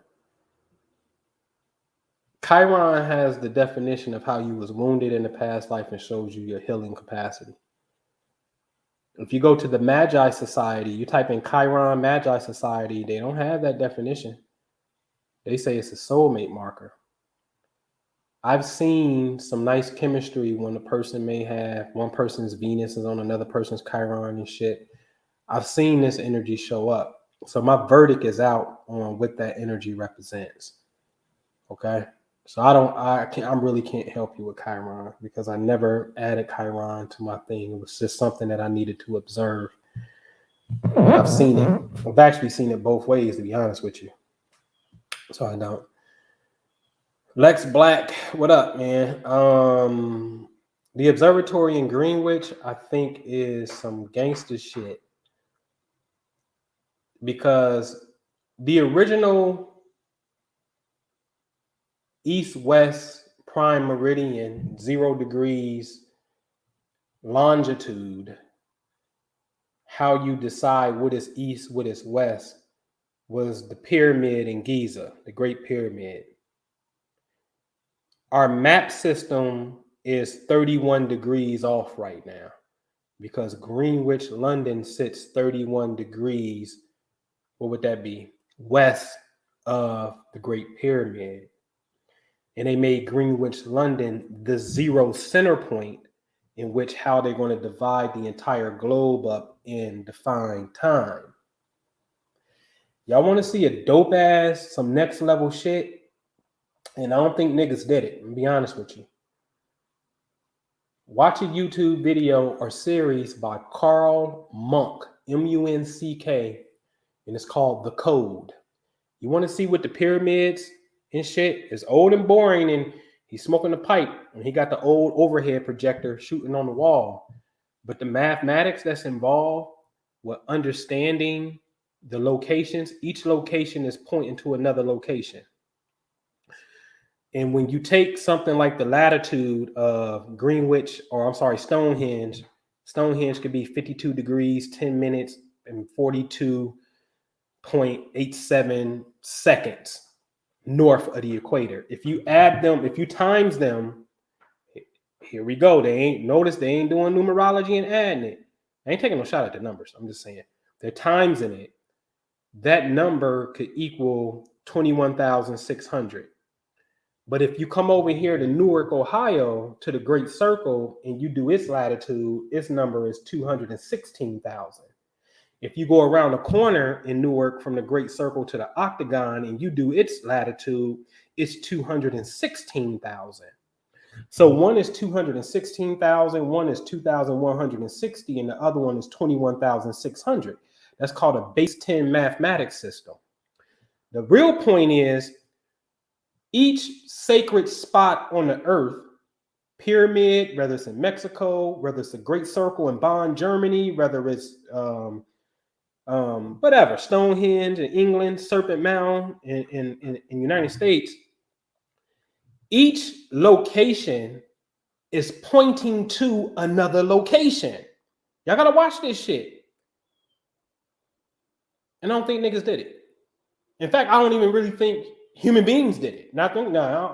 A: Chiron has the definition of how you was wounded in the past life and shows you your healing capacity. If you go to the Magi Society, you type in Chiron Magi Society, they don't have that definition. They say it's a soulmate marker. I've seen some nice chemistry when a person may have one person's Venus is on another person's Chiron and shit. I've seen this energy show up. So my verdict is out on what that energy represents. Okay. So I really can't help you with Chiron because I never added Chiron to my thing. It was just something that I needed to observe. I've seen it. I've actually seen it both ways, to be honest with you. So I don't. Lex Black, what up, man? The observatory in Greenwich, I think, is some gangster shit. Because the original east-west prime meridian, 0 degrees longitude, how you decide what is east, what is west, was the pyramid in Giza, the Great Pyramid. Our map system is 31 degrees off right now because Greenwich, London sits 31 degrees. What would that be? West of the Great Pyramid. And they made Greenwich, London, the 0 center point in which how they're going to divide the entire globe up in defined time. Y'all want to see a dope ass, some next level shit? And I don't think niggas did it. I'll be honest with you. Watch a YouTube video or series by Carl Monk, M-U-N-C-K, and it's called The Code. You want to see what the pyramids and shit is old and boring, and he's smoking a pipe, and he got the old overhead projector shooting on the wall. But the mathematics that's involved with understanding the locations, each location is pointing to another location. And when you take something like the latitude of Greenwich, or I'm sorry, Stonehenge could be 52 degrees, 10 minutes, and 42.87 seconds north of the equator. If you add them, if you times them, here we go. They ain't doing numerology and adding it. I ain't taking no shot at the numbers. I'm just saying they're timesing it. That number could equal 21,600. But if you come over here to Newark, Ohio, to the Great Circle, and you do its latitude, its number is 216,000. If you go around the corner in Newark from the Great Circle to the Octagon, and you do its latitude, it's 216,000. So one is 216,000, one is 2,160, and the other one is 21,600. That's called a base 10 mathematics system. The real point is, each sacred spot on the earth, pyramid, whether it's in Mexico, whether it's the Great Circle in Bonn, Germany, whether it's whatever, Stonehenge in England, Serpent Mound in the United States, each location is pointing to another location. Y'all gotta watch this shit. And I don't think niggas did it. In fact, I don't even really think human beings did it. I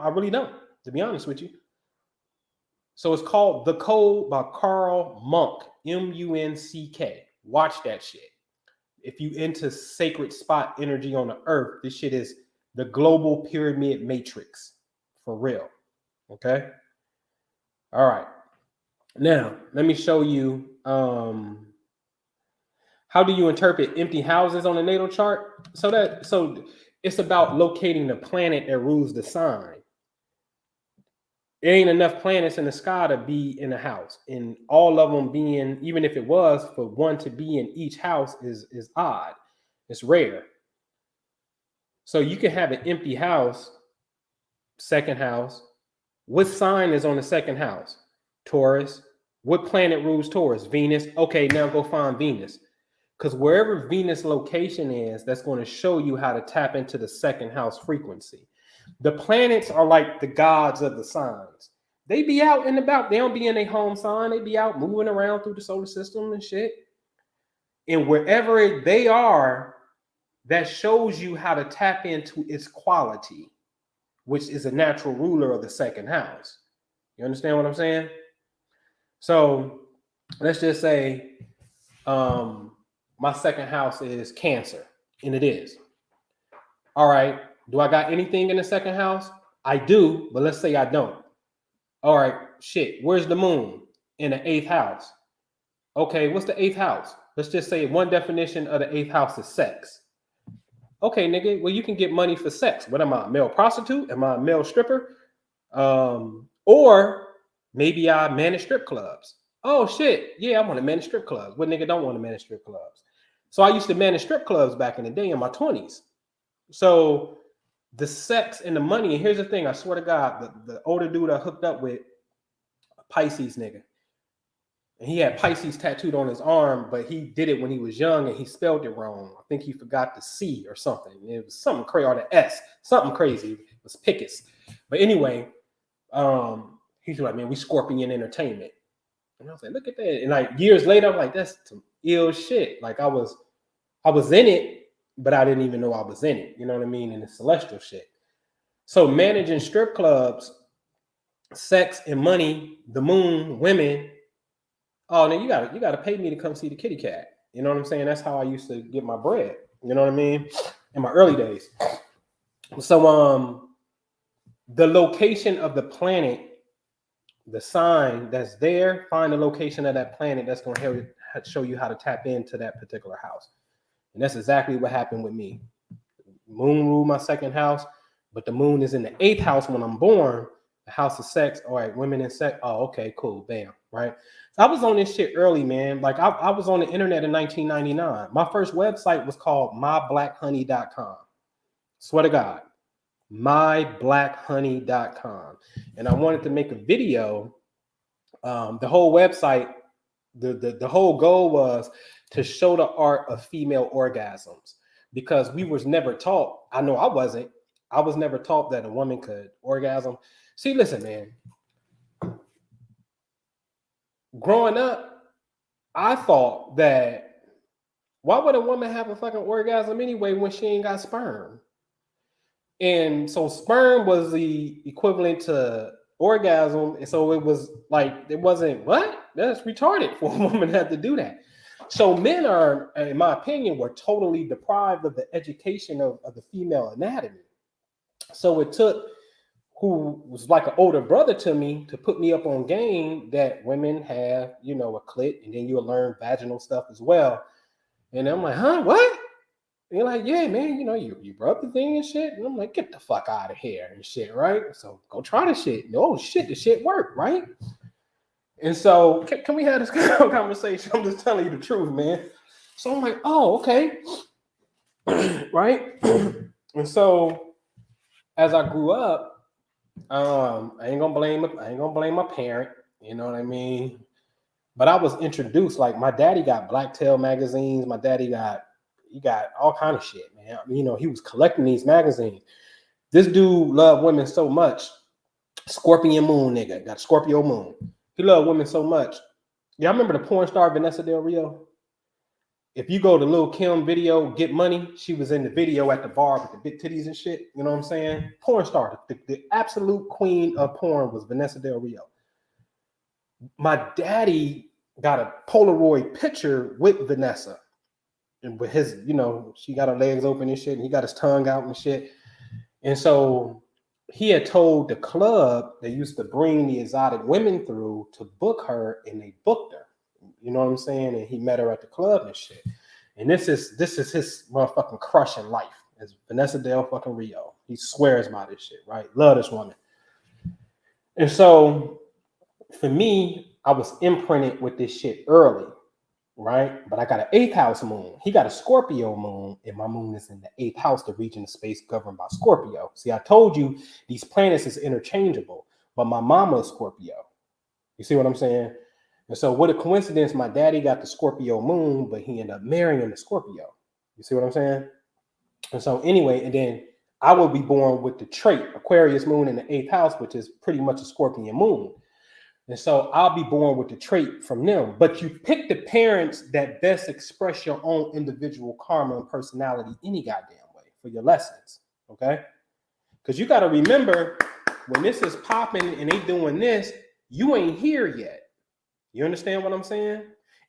A: really don't, to be honest with you. So it's called The Code by Carl Monk, M-U-N-C-K. Watch that shit. If you into sacred spot energy on the earth, this shit is the global pyramid matrix. For real. Okay? All right. Now, let me show you how do you interpret empty houses on a natal chart? So It's about locating the planet that rules the sign. There ain't enough planets in the sky to be in a house, and all of them being, even if it was, for one to be in each house is odd. It's rare. So you can have an empty house, second house. What sign is on the second house? Taurus. What planet rules Taurus? Venus. Okay, now go find Venus. Because wherever Venus location is, that's going to show you how to tap into the second house frequency. The planets are like the gods of the signs. They be out and about. They don't be in their home sign. They be out moving around through the solar system and shit. And wherever they are, that shows you how to tap into its quality, which is a natural ruler of the second house. You understand what I'm saying? So let's just say my second house is Cancer, and it is. All right. Do I got anything in the second house? I do, but let's say I don't. All right, shit. Where's the moon? In the eighth house. Okay, what's the eighth house? Let's just say one definition of the eighth house is sex. Okay, nigga, well, you can get money for sex. What am I, a male prostitute? Am I a male stripper? Or maybe I manage strip clubs. Oh, shit. Yeah, I want to manage strip clubs. What nigga don't want to manage strip clubs? So I used to manage strip clubs back in the day in my 20s. So the sex and the money, and here's the thing, I swear to God, the older dude I hooked up with, a Pisces nigga, and he had Pisces tattooed on his arm, but he did it when he was young and he spelled it wrong. I think he forgot the C or something. It was something crazy, or the S, something crazy. It was Pickus. But anyway, he's like, man, we Scorpion Entertainment. And I was like, look at that. And like years later, I'm like, that's some ill shit. Like I was in it, but I didn't even know I was in it. You know what I mean? In the celestial shit. So managing strip clubs, sex and money, the moon, women. Oh, now you gotta pay me to come see the kitty cat. You know what I'm saying? That's how I used to get my bread. You know what I mean? In my early days. So the location of the planet, the sign that's there, find the location of that planet that's going to show you how to tap into that particular house. And that's exactly what happened with me. Moon ruled my second house, but the moon is in the eighth house when I'm born. The house of sex. All right, women and sex. Oh, okay, cool. Bam. Right. So I was on this shit early, man. Like I was on the internet in 1999. My first website was called myblackHoney.com. Swear to God. myblackHoney.com. And I wanted to make a video. The whole website, the whole goal was to show the art of female orgasms, because we was never taught. I know I was never taught that a woman could orgasm. See, listen, man. Growing up, I thought that why would a woman have a fucking orgasm anyway when she ain't got sperm? And so sperm was the equivalent to orgasm. And so it was like, it wasn't, what? That's retarded for a woman to have to do that. So men are, in my opinion, were totally deprived of the education of the female anatomy. So it took who was like an older brother to me to put me up on game that women have, you know, a clit, and then you'll learn vaginal stuff as well. And I'm like, huh, what? And you're like, yeah, man, you know, you rub the thing and shit. And I'm like, get the fuck out of here and shit, right? So go try the shit. Oh shit, the shit worked, right? And so can we have this conversation? I'm just telling you the truth, man. So I'm like, oh, okay. Right? And so as I grew up, I ain't gonna blame my parent, you know what I mean? But I was introduced, like my daddy got Blacktail magazines, my daddy got all kind of shit, man. You know, he was collecting these magazines. This dude loved women so much. Scorpion moon nigga, got Scorpio moon. He loved women so much. Y'all remember the porn star Vanessa Del Rio? If you go to Lil Kim video, Get Money, she was in the video at the bar with the big titties and shit. You know what I'm saying? Porn star. The absolute queen of porn was Vanessa Del Rio. My daddy got a Polaroid picture with Vanessa. And with his, you know, she got her legs open and shit, and he got his tongue out and shit. And so he had told the club they used to bring the exotic women through to book her, and they booked her. You know what I'm saying? And he met her at the club and shit. And this is his motherfucking crush in life. is Vanessa Del fucking Rio. He swears by this shit, right? Love this woman. And so for me, I was imprinted with this shit early, right? But I got an 8th house moon. He got a Scorpio moon, and my moon is in the 8th house, the region of space governed by Scorpio. See, I told you these planets is interchangeable, but my mama is Scorpio. You see what I'm saying? And so what a coincidence, my daddy got the Scorpio moon, but he ended up marrying the Scorpio. You see what I'm saying? And so anyway, and then I will be born with the trait, Aquarius moon in the 8th house, which is pretty much a Scorpion moon. And so I'll be born with the trait from them. But you pick the parents that best express your own individual karma and personality any goddamn way for your lessons, okay? Because you got to remember, when this is popping and they doing this, you ain't here yet. You understand what I'm saying?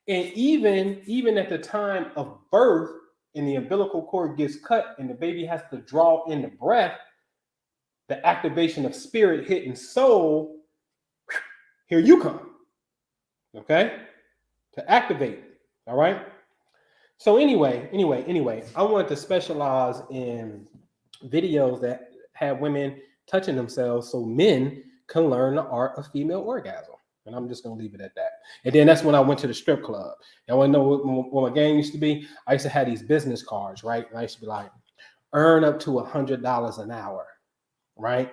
A: And even at the time of birth, and the umbilical cord gets cut and the baby has to draw in the breath, the activation of spirit hitting soul, here you come, okay? To activate, all right? So anyway, I wanted to specialize in videos that have women touching themselves so men can learn the art of female orgasm. And I'm just going to leave it at that. And then that's when I went to the strip club. Y'all want to know what my game used to be? I used to have these business cards, right? And I used to be like, earn up to $100 an hour, right?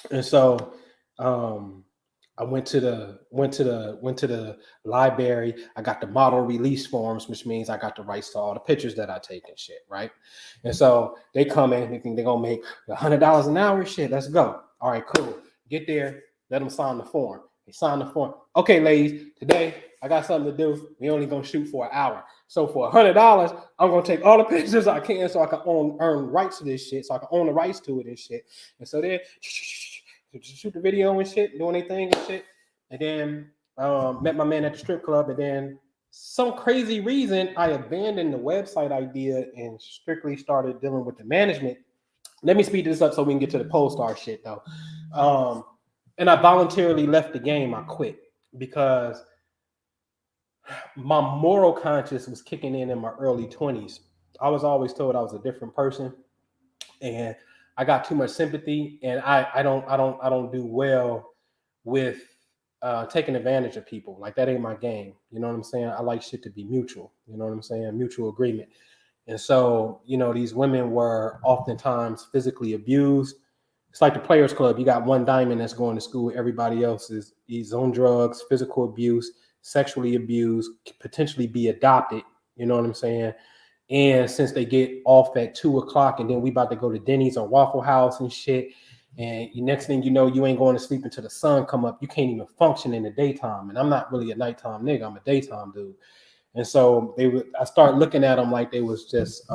A: And so I went to the library. I got the model release forms, which means I got the rights to all the pictures that I take and shit, right? And so they come in, they think they're gonna make $100 an hour. Shit, let's go. All right, cool. Get there, let them sign the form. They sign the form. Okay, ladies, today I got something to do. We only gonna shoot for an hour. So for $100, I'm gonna take all the pictures I can so I can earn rights to this shit, so I can own the rights to it and shit. And so then shoot the video and shit, doing anything and shit. And then met my man at the strip club. And then some crazy reason, I abandoned the website idea and strictly started dealing with the management. Let me speed this up so we can get to the pole star shit though. And I voluntarily left the game. I quit because my moral conscience was kicking in my early 20s. I was always told I was a different person, and I got too much sympathy, and I don't do well with taking advantage of people. Like, that ain't my game. You know what I'm saying? I like shit to be mutual. You know what I'm saying? Mutual agreement. And so, you know, these women were oftentimes physically abused. It's like the Players Club. You got one diamond that's going to school. Everybody else is on drugs, physical abuse, sexually abused, potentially be adopted. You know what I'm saying? And since they get off at 2:00 and then we about to go to Denny's or Waffle House and shit, and next thing you know, you ain't going to sleep until the sun come up. You can't even function in the daytime. And I'm not really a nighttime nigga. I'm a daytime dude. And so I started looking at them like they was just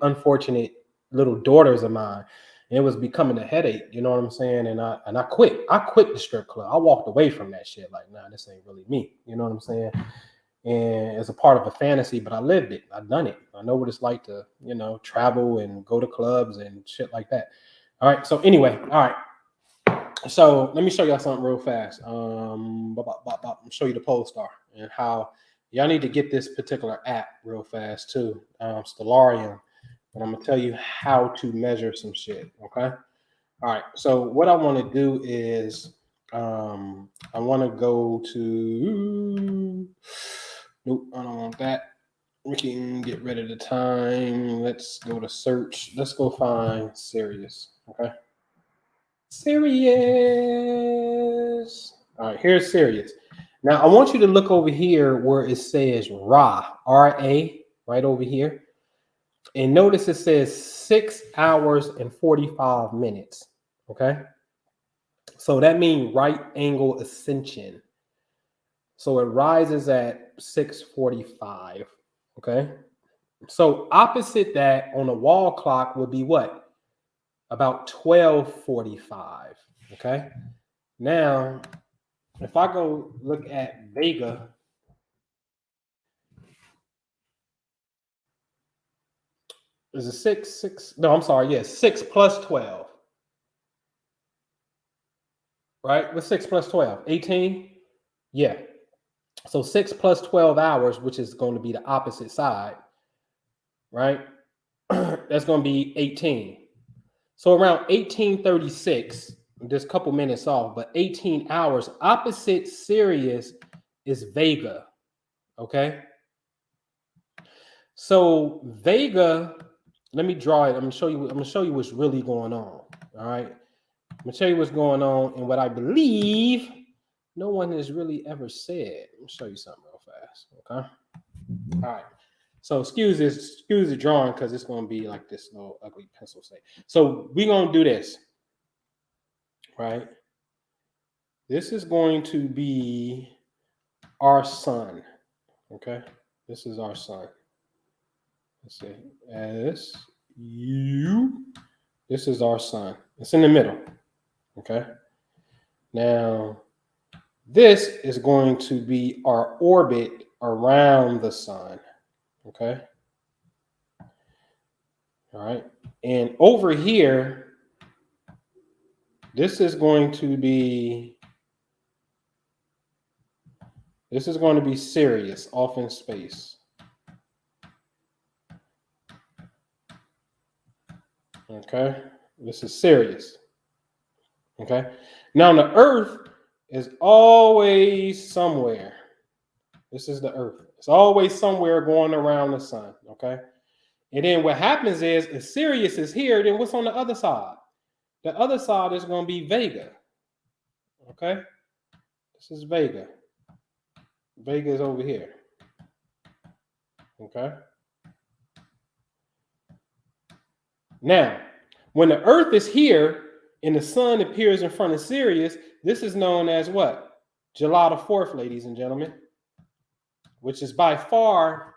A: unfortunate little daughters of mine. And it was becoming a headache. You know what I'm saying? And I quit. I quit the strip club. I walked away from that shit. Like, nah, this ain't really me. You know what I'm saying? And it's a part of a fantasy, but I lived it. I've done it. I know what it's like to, you know, travel and go to clubs and shit like that. All right. So anyway, all right. So let me show y'all something real fast. I'll show you the pole star and how y'all need to get this particular app real fast too. Stellarium. And I'm gonna tell you how to measure some shit. Okay. All right. So what I want to do is I want to go to. Nope, I don't want that. We can get rid of the time. Let's go to search. Let's go find Sirius. Okay. Sirius. All right, here's Sirius. Now I want you to look over here where it says Ra, R-A, right over here. And notice it says 6 hours and 45 minutes. Okay. So that means right angle ascension. So it rises at 6:45. Okay. So opposite that on the wall clock would be what? About 12:45. Okay. Now, if I go look at Vega, is it 6? No, I'm sorry. Yes, 6 plus 12. Right? What's 6 plus 12? 18? Yeah. So 6 plus 12 hours, which is going to be the opposite side, right? That's going to be 18. So around 1836, just a couple minutes off, but 18 hours, opposite Sirius is Vega, okay? So Vega, let me draw it. I'm gonna show you what's really going on. All right. I'm gonna tell you what's going on and what I believe no one has really ever said. Let me show you something real fast. Okay. All right. So excuse the drawing because it's gonna be like this little ugly pencil say. So we're gonna do this. Right. This is going to be our sun. Okay. This is our sun. Let's see. S-U. This is our sun. It's in the middle. Okay. Now, this is going to be our orbit around the sun. Okay. All right. And over here, this is going to be Sirius off in space. Okay. This is Sirius. Okay. Now the Earth is always somewhere. This is the Earth. It's always somewhere going around the sun. Okay. And then what happens is, if Sirius is here, then what's on the other side? The other side is going to be Vega. Okay. This is Vega. Vega is over here. Okay. Now, when the Earth is here and the sun appears in front of Sirius, this is known as what? July the 4th, ladies and gentlemen, which is by far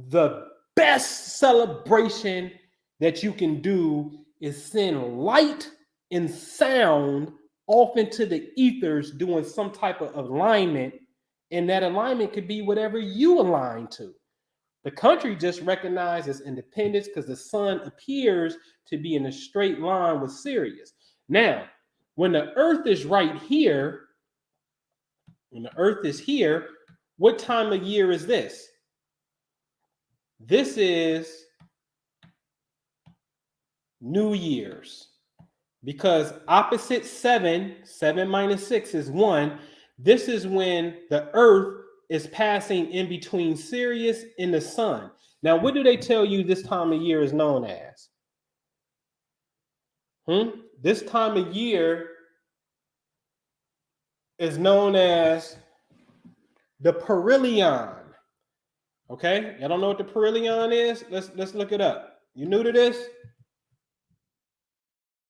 A: the best celebration that you can do is send light and sound off into the ethers doing some type of alignment. And that alignment could be whatever you align to. The country just recognizes independence because the sun appears to be in a straight line with Sirius. Now, when the Earth is right here, what time of year is this? This is New Year's, because opposite 7 minus 6 is 1. This is when the Earth is passing in between Sirius and the sun. Now, what do they tell you this time of year is known as? This time of year is known as the perihelion. Okay, y'all don't know what the perihelion is? Let's look it up. You new to this?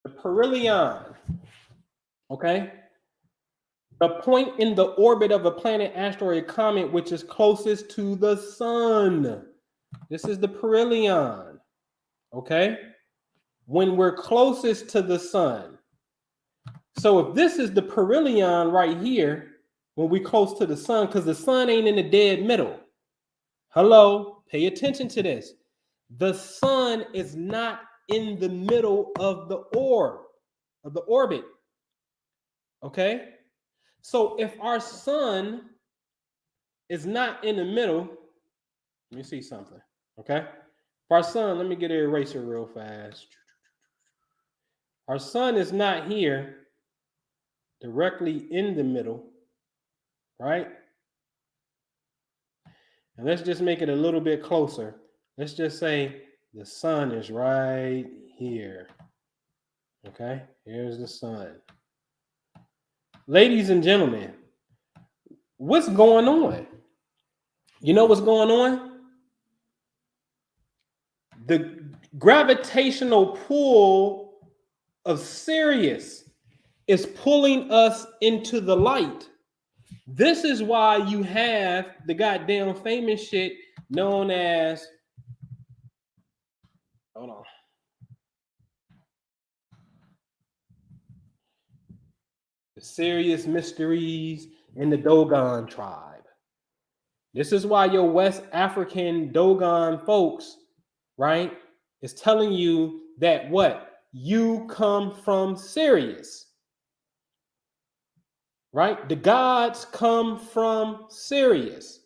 A: The perihelion. Okay. The point in the orbit of a planet, asteroid, comet, which is closest to the sun. This is the perihelion. Okay. When we're closest to the sun. So if this is the perihelion right here, when we're close to the sun, because the sun ain't in the dead middle. Hello, pay attention to this. The sun is not in the middle of the orb, of the orbit. Okay? So if our sun is not in the middle, let me see something. Okay? If our sun, let me get an eraser real fast. Our sun is not here directly in the middle, right? And let's just make it a little bit closer. Let's just say the sun is right here. Okay, here's the sun. Ladies and gentlemen, what's going on? You know what's going on? The gravitational pull of Sirius is pulling us into the light. This is why you have the goddamn famous shit known as, hold on. The Sirius mysteries in the Dogon tribe. This is why your West African Dogon folks, right, is telling you that what? You come from Sirius. Right? The gods come from Sirius.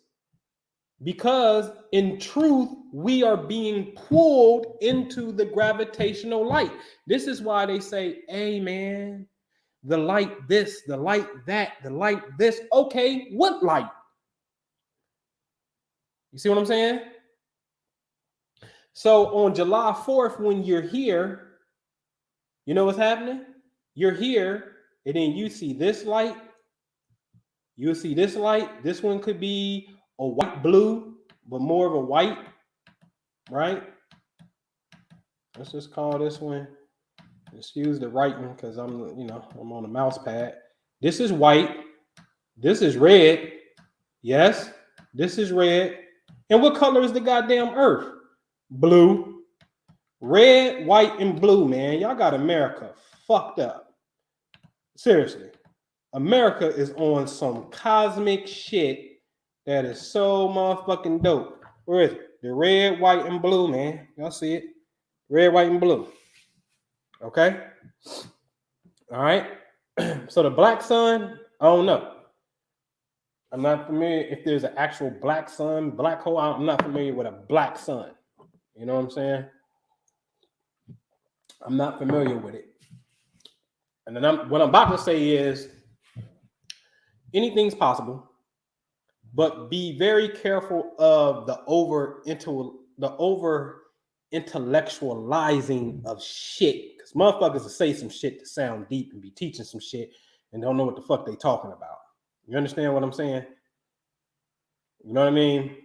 A: Because in truth, we are being pulled into the gravitational light. This is why they say, hey man, the light this, the light that, the light this. Okay, what light? You see what I'm saying? So on July 4th, when you're here, you know what's happening? You're here, and then you see this light. You'll see this light. This one could be a white blue, but more of a white, right? Let's just call this one. Excuse the writing because I'm on a mouse pad. This is white. This is red. Yes, this is red. And what color is the goddamn earth? Blue. Red, white, and blue, man. Y'all got America fucked up. Seriously. America is on some cosmic shit that is so motherfucking dope. Where is it? The red, white, and blue, man. Y'all see it? Red, white, and blue. Okay? All right. So the black sun, I don't know. I'm not familiar if there's an actual black sun, black hole. I'm not familiar with a black sun. You know what I'm saying? I'm not familiar with it. And then what I'm about to say is anything's possible, but be very careful of the over intellectualizing of shit. Because motherfuckers will say some shit to sound deep and be teaching some shit and don't know what the fuck they talking about. You understand what I'm saying? You know what I mean?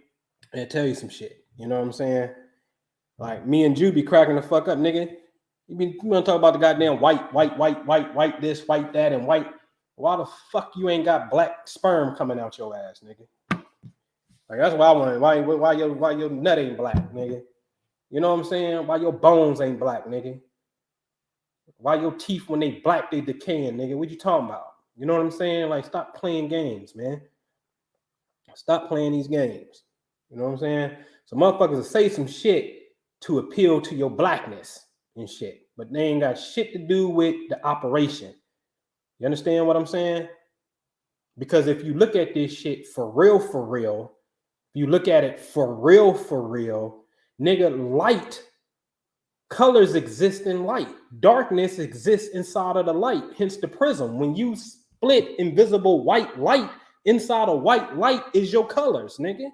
A: And tell you some shit. You know what I'm saying? Like me and Ju be cracking the fuck up, nigga. You want to talk about the goddamn white this, white that, and white. Why the fuck you ain't got black sperm coming out your ass, nigga? Like that's why I want. Why your nut ain't black, nigga? You know what I'm saying? Why your bones ain't black, nigga? Why your teeth when they black they decaying, nigga? What you talking about? You know what I'm saying? Like stop playing games, man. Stop playing these games. You know what I'm saying? So motherfuckers will say some shit to appeal to your blackness and shit, but they ain't got shit to do with the operation. You understand what I'm saying? Because if you look at this shit for real, if you look at it for real, nigga, light, colors exist in light. Darkness exists inside of the light, hence the prism. When you split invisible white light, inside of white light is your colors, nigga.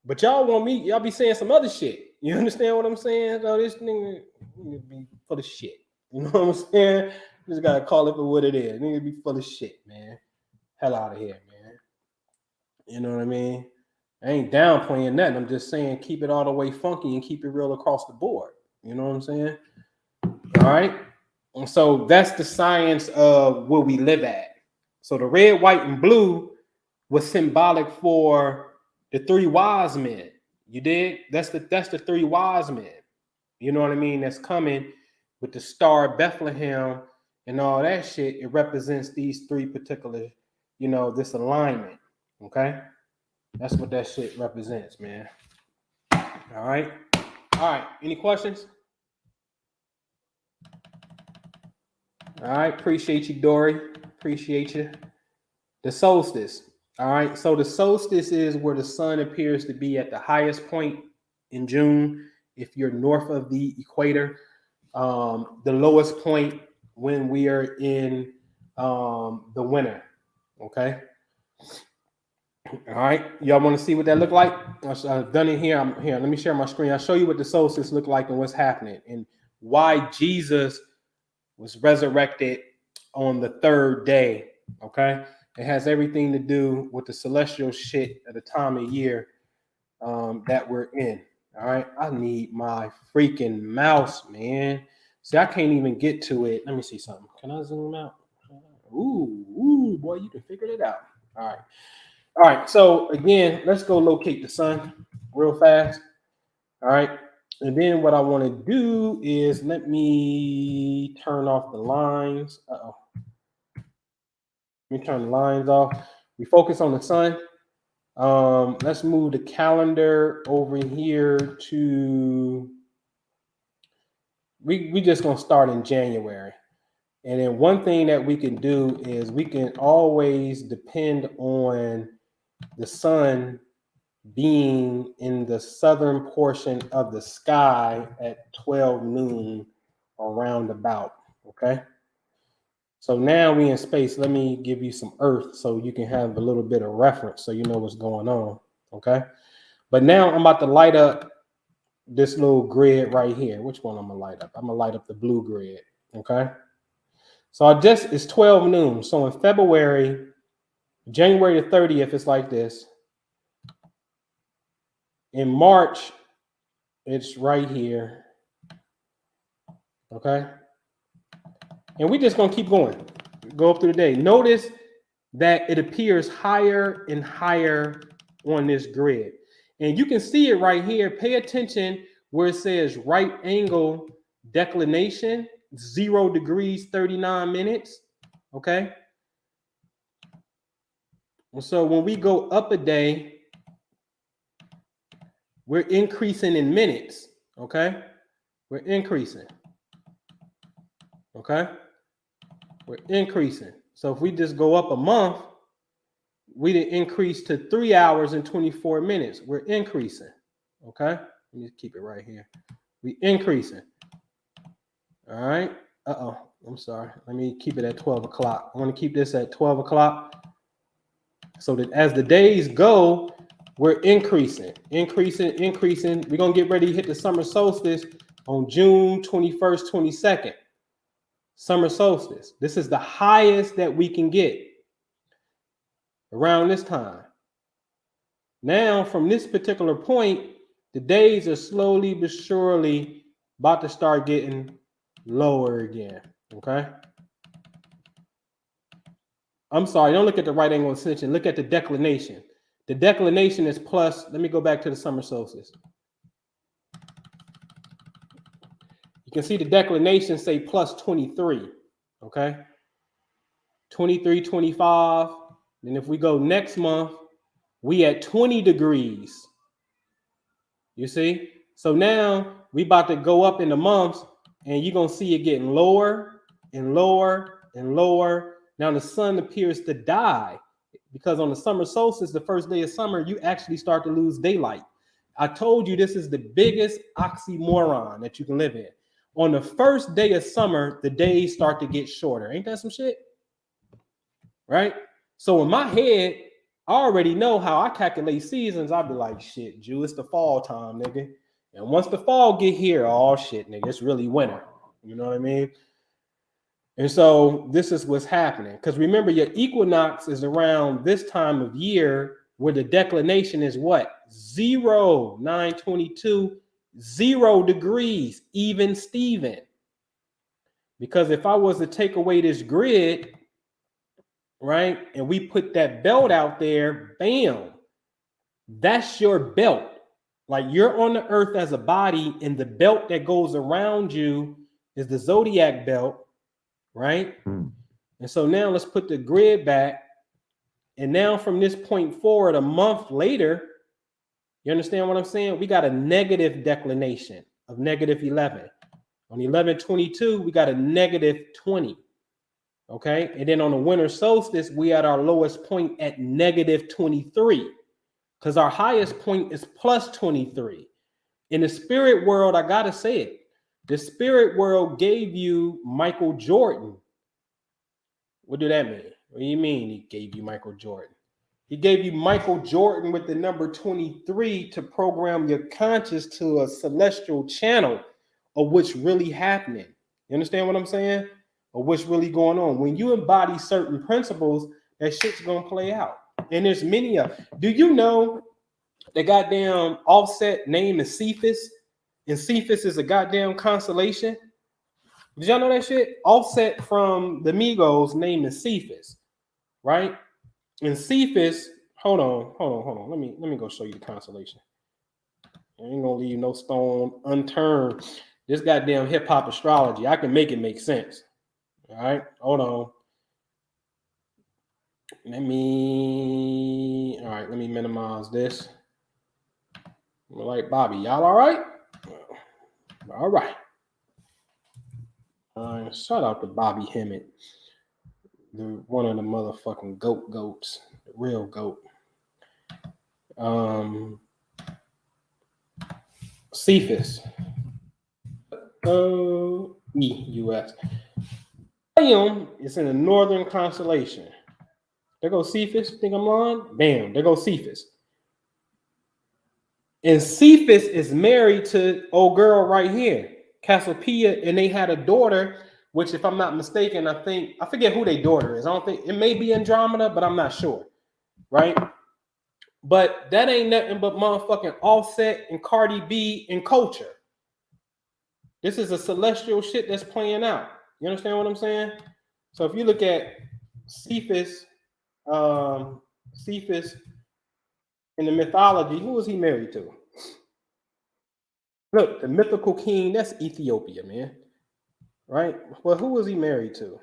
A: But y'all be saying some other shit. You understand what I'm saying? So this nigga be full of shit. You know what I'm saying? Just gotta call it for what it is. Nigga be full of shit, man. Hell out of here, man. You know what I mean? I ain't downplaying nothing. I'm just saying keep it all the way funky and keep it real across the board. You know what I'm saying? All right. And so that's the science of where we live at. So the red, white, and blue was symbolic for the three wise men. You did? That's the three wise men. You know what I mean? That's coming with the star of Bethlehem and all that shit. It represents these three particular, this alignment. Okay? That's what that shit represents, man. All right. Any questions? All right. Appreciate you, Dory. Appreciate you. The solstice. All right. So the solstice is where the sun appears to be at the highest point in June. If you're north of the equator, the lowest point when we are in the winter. Okay. All right. Y'all want to see what that look like? I've done it here. I'm here. Let me share my screen. I'll show you what the solstice look like and what's happening and why Jesus was resurrected on the third day. Okay. It has everything to do with the celestial shit at the time of year that we're in. All right. I need my freaking mouse, man. See, I can't even get to it. Let me see something. Can I zoom out? Ooh, boy, you can figure it out. All right. So again, let's go locate the sun real fast. All right. And then what I want to do is let me turn off the lines. Let me turn the lines off. We focus on the sun. Let's move the calendar over here to. We just gonna start in January. And then one thing that we can do is we can always depend on the sun being in the southern portion of the sky at 12 noon or roundabout. Okay. So now we in space. Let me give you some Earth so you can have a little bit of reference so you know what's going on. Okay. But now I'm about to light up this little grid right here. Which one I'm gonna light up? I'm gonna light up the blue grid. Okay. So it's 12 noon. So in February, January the 30th, it's like this. In March, it's right here. Okay. And we just gonna keep going. Go up through the day. Notice that it appears higher and higher on this grid. And you can see it right here. Pay attention where it says right angle declination, 0 degrees, 39 minutes. Okay. And so when we go up a day, we're increasing in minutes. Okay. We're increasing. Okay. We're increasing. So if we just go up a month, we did increase to 3 hours and 24 minutes. We're increasing. Okay. Let me keep it right here. We increasing. All right. Uh-oh. I'm sorry. Let me keep it at 12 o'clock. I want to keep this at 12 o'clock so that as the days go, we're increasing. We're going to get ready to hit the summer solstice on June 21st, 22nd. Summer solstice. This is the highest that we can get around this time. Now, from this particular point, the days are slowly but surely about to start getting lower again. Okay. I'm sorry, don't look at the right angle ascension. Look at the declination. The declination is plus, let me go back to the summer solstice. You can see the declination say plus 23. Okay. 23, 25. And if we go next month, we at 20 degrees. You see? So now we about to go up in the months and you're going to see it getting lower and lower and lower. Now the sun appears to die because on the summer solstice, the first day of summer, you actually start to lose daylight. I told you this is the biggest oxymoron that you can live in. On the first day of summer, the days start to get shorter. Ain't that some shit? Right? So in my head, I already know how I calculate seasons. I'll be like, shit, Jew, it's the fall time, nigga. And once the fall get here, oh shit, nigga, it's really winter. You know what I mean? And so this is what's happening. Because remember, your equinox is around this time of year where the declination is what? 0, 922, 0 degrees, even Steven. Because if I was to take away this grid, right, and we put that belt out there, bam, that's your belt. Like you're on the earth as a body, and the belt that goes around you is the zodiac belt, right? And so now let's put the grid back. And now from this point forward, a month later, you understand what I'm saying? We got a negative declination of negative 11. On 11/22, we got a negative 20. Okay. And then on the winter solstice, we at our lowest point at negative 23. Because our highest point is plus 23. In the spirit world, I gotta say it. The spirit world gave you Michael Jordan. What do that mean? What do you mean he gave you Michael Jordan? He gave you Michael Jordan with the number 23 to program your conscious to a celestial channel of what's really happening. You understand what I'm saying? Or what's really going on. When you embody certain principles, that shit's gonna play out. And there's many of them. Do you know the goddamn Offset name is Cephas? And Cephas is a goddamn constellation. Did y'all know that shit? Offset from the Migos name is Cephas, right? And Cephas, hold on. Let me go show you the constellation. I ain't gonna leave no stone unturned. This goddamn hip hop astrology, I can make it make sense. All right, hold on. Let me minimize this. Like Bobby, y'all all right? All right. Shout out to Bobby Hemmett, one of the motherfucking goats, the real goat. Cephas. E-U-S. It's in the northern constellation. There goes Cephas. Think I'm lying? Bam. There goes Cephas. And Cephas is married to old girl right here, Cassiopeia, and they had a daughter, which, if I'm not mistaken, I forget who their daughter is. I don't think it may be Andromeda, but I'm not sure. Right? But that ain't nothing but motherfucking Offset and Cardi B and Culture. This is a celestial shit that's playing out. You understand what I'm saying? So if you look at Cephas, Cephas in the mythology, who was he married to? Look, the mythical king, that's Ethiopia, man. Right? Well, who was he married to?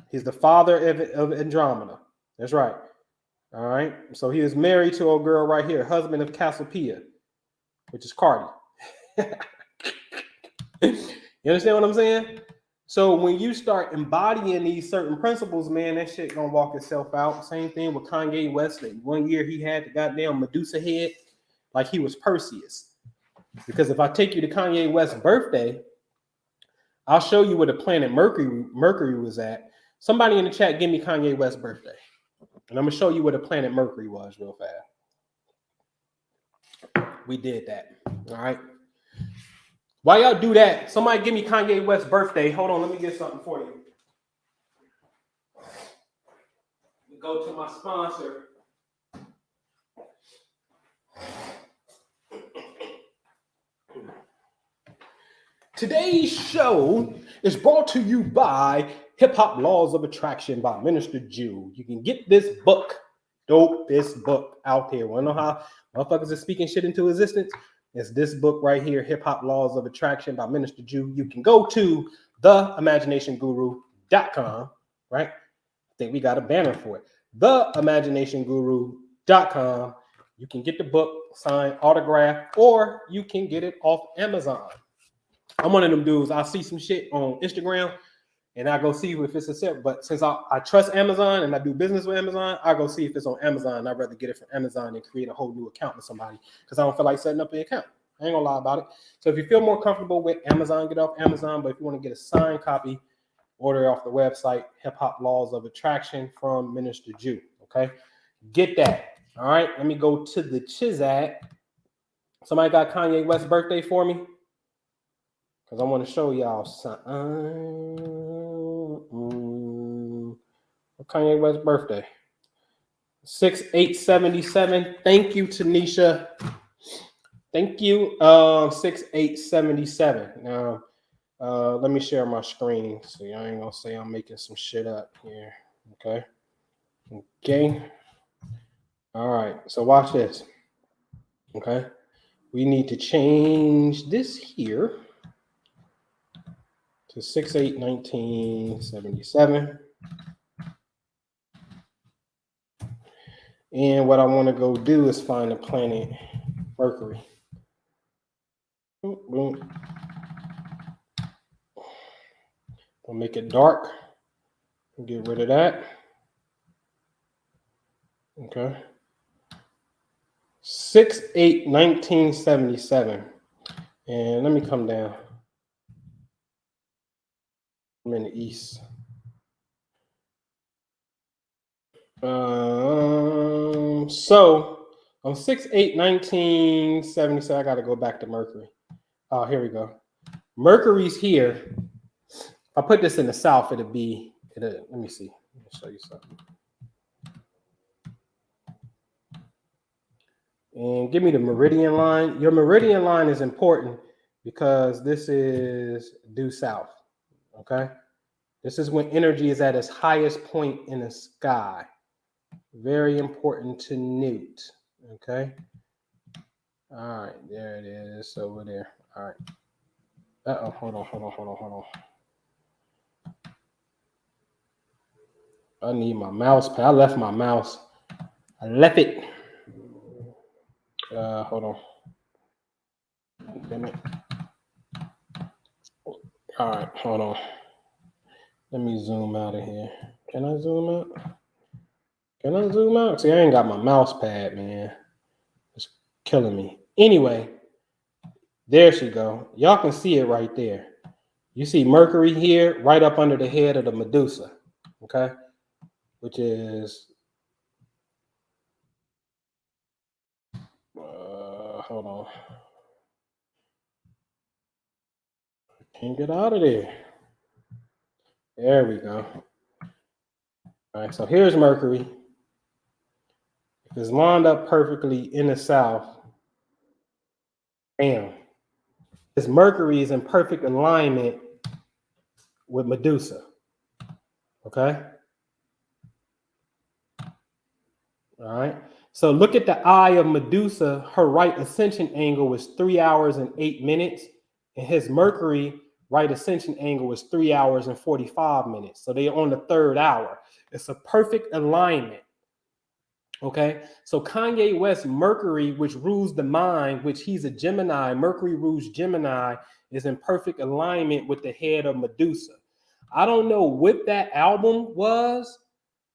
A: He's the father of Andromeda. That's right. All right. So he was married to a girl right here, husband of Cassiopeia, which is Cardi. You understand what I'm saying? So when you start embodying these certain principles, man, that shit gonna walk itself out. Same thing with Kanye West. One year he had the goddamn Medusa head like he was Perseus. Because if I take you to Kanye West's birthday, I'll show you where the planet Mercury was at. Somebody in the chat, give me Kanye West's birthday. And I'm gonna show you where the planet Mercury was real fast. We did that. All right. While y'all do that, somebody give me Kanye West's birthday. Hold on, let me get something for you. Go to my sponsor. Today's show is brought to you by Hip Hop Laws of Attraction by Minister Jew. You can get this book, this book out there. Want to know how motherfuckers are speaking shit into existence? It's this book right here, Hip Hop Laws of Attraction by Minister Jew. You can go to theimaginationguru.com, right? I think we got a banner for it. Theimaginationguru.com. You can get the book signed, autographed, or you can get it off Amazon. I'm one of them dudes. I see some shit on Instagram and I go see if it's a set. But since I trust Amazon and I do business with Amazon, I go see if it's on Amazon. I'd rather get it from Amazon than create a whole new account with somebody because I don't feel like setting up an account. I ain't gonna lie about it. So if you feel more comfortable with Amazon, get off Amazon. But if you want to get a signed copy, order off the website, Hip Hop Laws of Attraction from Minister Jew. Okay, get that. All right, let me go to the Chizat. Somebody got Kanye West's birthday for me? Because I want to show y'all something. Kanye West's birthday. 6/8/77. Thank you, Tanisha. Thank you. 6/8/77. Now, let me share my screen. So y'all ain't gonna say I'm making some shit up here. Okay. Okay. All right. So watch this. Okay. We need to change this here to 6/8/1977. And what I want to go do is find the planet Mercury. Boom, boom. We'll make it dark. Get rid of that. Okay. 6/8/1977. And let me come down. I'm in the east. So on 6/8/1977, I got to go back to Mercury. Oh, here we go. Mercury's here. If I put this in the south, let me see. Let me show you something. And give me the meridian line. Your meridian line is important because this is due south. Okay. This is when energy is at its highest point in the sky. Very important to note. Okay. All right. There it is over there. All right. Uh-oh. Hold on. I need my mouse pad. I left my mouse. I left it. Hold on. Damn it. All right. Hold on. Let me zoom out of here. Can I zoom out? See, I ain't got my mouse pad, man. killing me. Anyway, there she go. Y'all can see it right there. You see Mercury here, right up under the head of the Medusa, okay? Which is, hold on. Can't get out of there. There we go. All right, so here's Mercury. If it's lined up perfectly in the south, bam. This Mercury is in perfect alignment with Medusa, okay? All right. So look at the eye of Medusa. Her right ascension angle was 3 hours and 8 minutes. And his Mercury right ascension angle was 3 hours and 45 minutes. So they're on the third hour. It's a perfect alignment. Okay. So Kanye West Mercury, which rules the mind, which he's a Gemini, Mercury rules Gemini, is in perfect alignment with the head of Medusa. I don't know what that album was,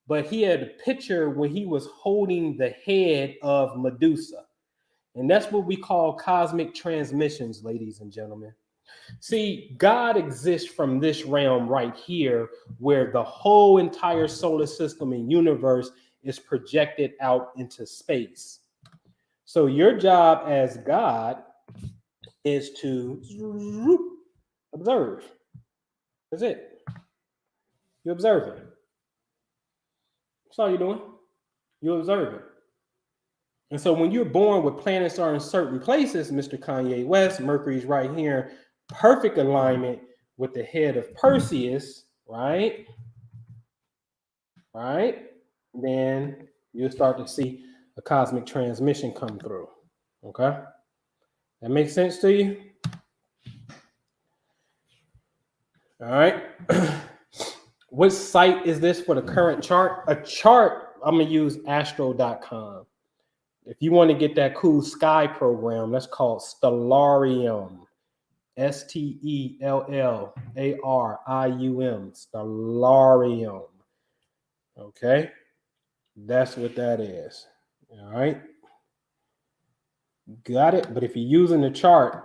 A: but he had a picture when he was holding the head of Medusa. And that's what we call cosmic transmissions, ladies and gentlemen. See, God exists from this realm right here, where the whole entire solar system and universe is projected out into space. So your job as God is to observe. That's it. You observe it. That's all you're doing. You observe it. And so when you're born with planets are in certain places, Mr. Kanye West, Mercury's right here, perfect alignment with the head of Perseus, right? Right? Then you'll start to see a cosmic transmission come through. Okay? That makes sense to you? All right. What site is this for the current chart? A chart, I'm going to use astro.com. If you want to get that cool sky program, that's called Stellarium. Stellarium. Stellarium. Okay? That's what that is. All right? Got it? But if you're using the chart,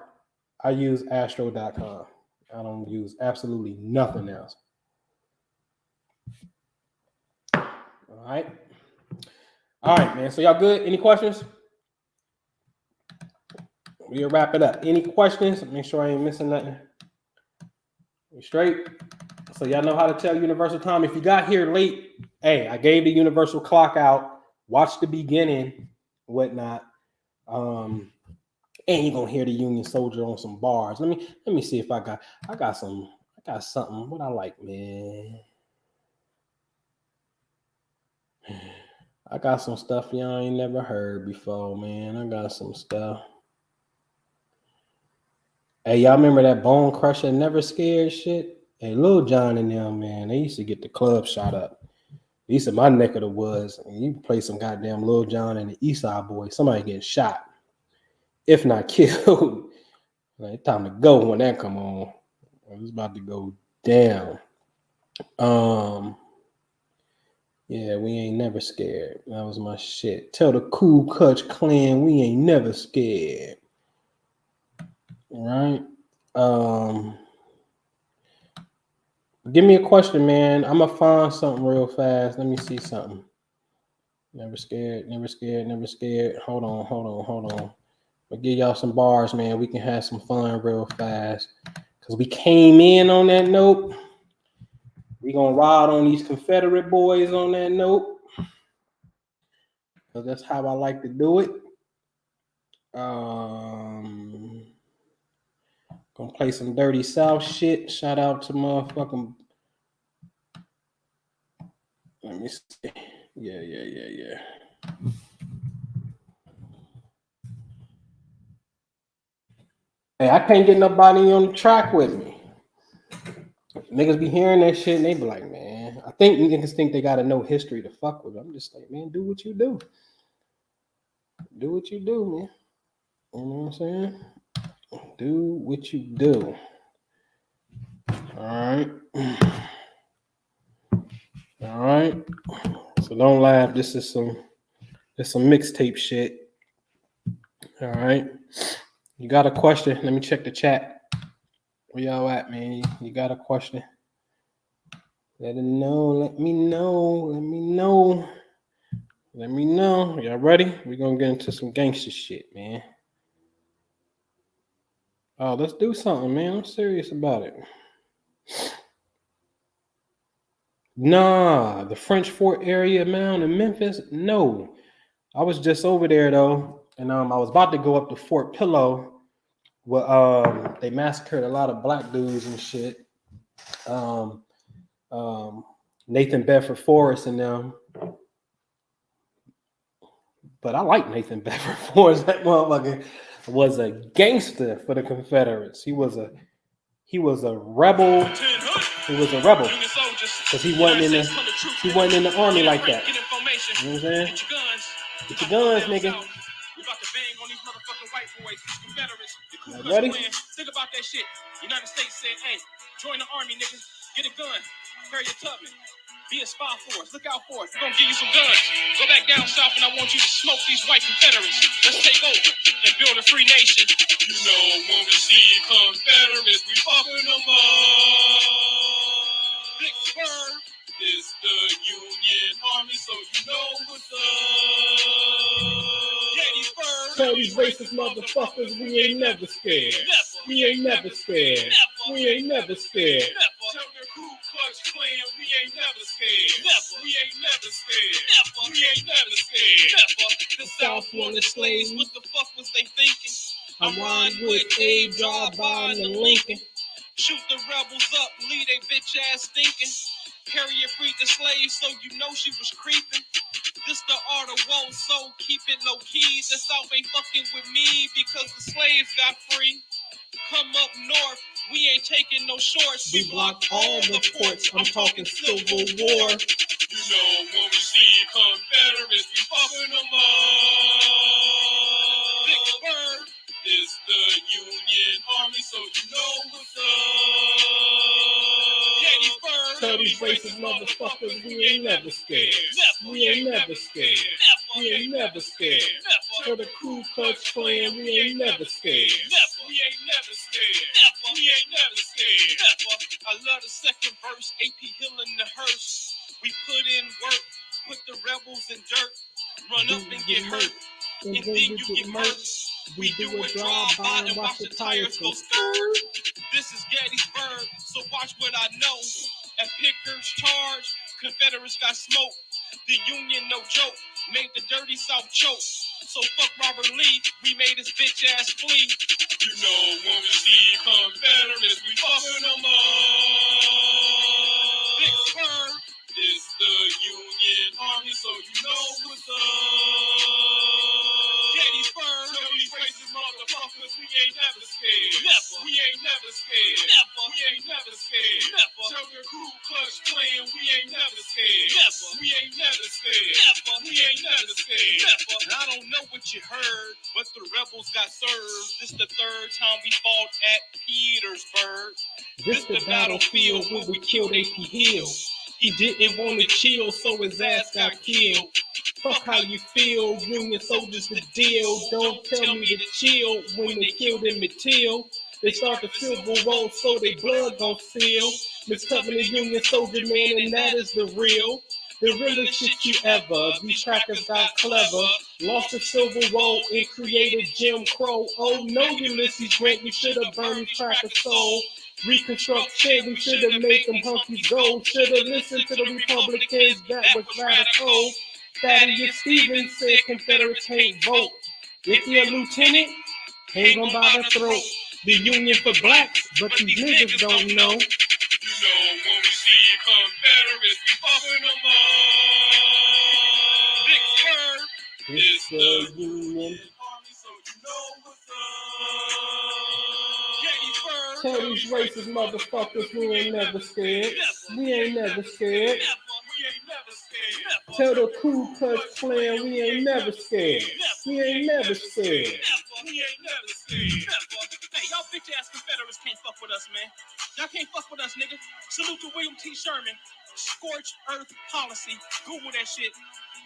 A: I use astro.com. I don't use absolutely nothing else. All right? All right, man. So y'all good? Any questions? We'll wrap it up. Any questions? Make sure I ain't missing nothing. We straight? So y'all know how to tell universal time. If you got here late, hey, I gave the universal clock out. Watch the beginning, whatnot. And you're gonna hear the Union Soldier on some bars. Let me see if I got something. What I like, man. I got some stuff y'all ain't never heard before, man. I got some stuff. Hey, y'all remember that Bone Crusher Never Scared shit? Hey, Lil Jon and them, man, they used to get the club shot up. These are my neck of the woods. And you play some goddamn Lil Jon and the Eastside Boys, somebody getting shot, if not killed. Like, time to go when that come on. It's about to go down. Yeah, we ain't never scared. That was my shit. Tell the Cool Kutch clan we ain't never scared. All right. Give me a question, man. I'm gonna find something real fast. Let me see something. Never scared, never scared, never scared. Hold on. I'll give y'all some bars, man. We can have some fun real fast. Because we came in on that note. We're gonna ride on these Confederate boys on that note. Because that's how I like to do it. Gonna play some Dirty South shit. Shout out to motherfucking. Let me see. Yeah. Hey, I can't get nobody on the track with me. Niggas be hearing that shit and they be like, man, I think niggas think they gotta know history to fuck with. I'm just like, man, do what you do. Do what you do, man. You know what I'm saying? Do what you do. All right. So don't laugh. This is some mixtape shit. All right. You got a question? Let me check the chat. Where y'all at, man? You got a question? Let it know. Let me know. Let me know. Let me know. Y'all ready? We're gonna get into some gangster shit, man. Oh, let's do something, man. I'm serious about it. Nah, the French Fort area, man, in Memphis. No, I was just over there though, and I was about to go up to Fort Pillow, where they massacred a lot of black dudes and shit. Um, Nathan Bedford Forrest and them. But I like Nathan Bedford Forrest. That motherfucker was a gangster for the Confederates. He was a rebel. He was a rebel because he wasn't in the army like that. You know what I'm saying? Get your guns, nigga.
B: We about to bang on these motherfucking white boys, these Confederates, the Ku Klux
A: Ready?
B: Klan. Think about that shit. United States said, hey, join the army, nigga. Get a gun. Harriet Tubman. Be a spy for us. Look out for us. We're gonna give you some guns. Go back down south and I want you to smoke these white Confederates. Let's take over and build a free nation. You know when we see Confederates, we fucking them up. Vicksburg is the Union Army, so you know what's up.
A: Tell these racist motherfuckers we ain't never scared. We ain't never scared. We ain't never scared.
B: Tell the Ku Klux Klan we ain't never scared. We ain't never scared. We ain't never scared. The South wanted slaves. What the fuck was they thinking?
A: I'm riding with A, drive-by, and Lincoln.
B: Shoot the rebels up, leave they bitch ass thinking. Harriet freed the slaves, so you know she was creeping. This the art of war, so keep it low key. The South ain't fucking with me because the slaves got free. Come up north, we ain't taking no shorts.
A: We block all the ports. I'm talking Civil War.
B: You know when we see Confederates, we fucking them up. Vicksburg is the Union Army, so you know what's up. Gettysburg.
A: Tell these racist motherfuckers we ain't never scared. We ain't never scared. We ain't never scared. Tell the Ku Klux Klan we ain't never scared.
B: We ain't never scared. We ain't never scared. I love the second verse, AP Hill in the hearse. We put in work, put the rebels in dirt. Run up and get hurt, and then you get murked.
A: We do a drive-by and watch the tires go skirt.
B: This is Gettysburg, so watch what I know. At Pickers charge, Confederates got smoked. The Union, no joke, made the dirty South choke. So fuck Robert Lee, we made his bitch ass flee. You know when we see Confederates, we fucking them up. Vicksburg is the Union Army, so you know what's up. Gettysburg, tell these racist motherfuckers we ain't never scared. We ain't never scared. We ain't never scared. Tell the Ku Klux Klan we ain't never scared. We ain't never scared. We ain't never scared. I don't know what you heard, but the rebels got served. This the third time we fought at Petersburg.
A: This the battlefield where we killed AP Hill. He didn't want to chill, so his ass got killed. Fuck how you feel, Union soldiers the deal. Don't tell me to chill when they killed him at Till. They start the Civil War, so they blood gon' spill. Miss Tubman, the Union soldier man, and that is the real. The realest shit you ever. These crackers got clever. Lost the Civil War and created Jim Crow. Oh no, Ulysses Grant, we should have burned these crackers' soul. Reconstruction, we should have made them hunkies gold. Should have listened to the Republicans, that was radical. Thaddeus Stevens said Confederates can't vote. If you're a lieutenant, hang on by the throat. The Union for blacks, but these niggas don't know.
B: You know when we see Confederates, we fucking them up. Vicksburg
A: It's the Union.
B: Army, so you know what's up. Gettysburg.
A: Tell these racist motherfuckers we ain't never scared. We ain't never scared.
B: We ain't never scared.
A: Tell the Ku Klux Klan we ain't never scared. We ain't never scared.
B: We ain't never scared. Hey, y'all bitch ass Confederates can't fuck with us, man. Y'all can't fuck with us, nigga. Salute to William T. Sherman. Scorched Earth policy. Google that shit.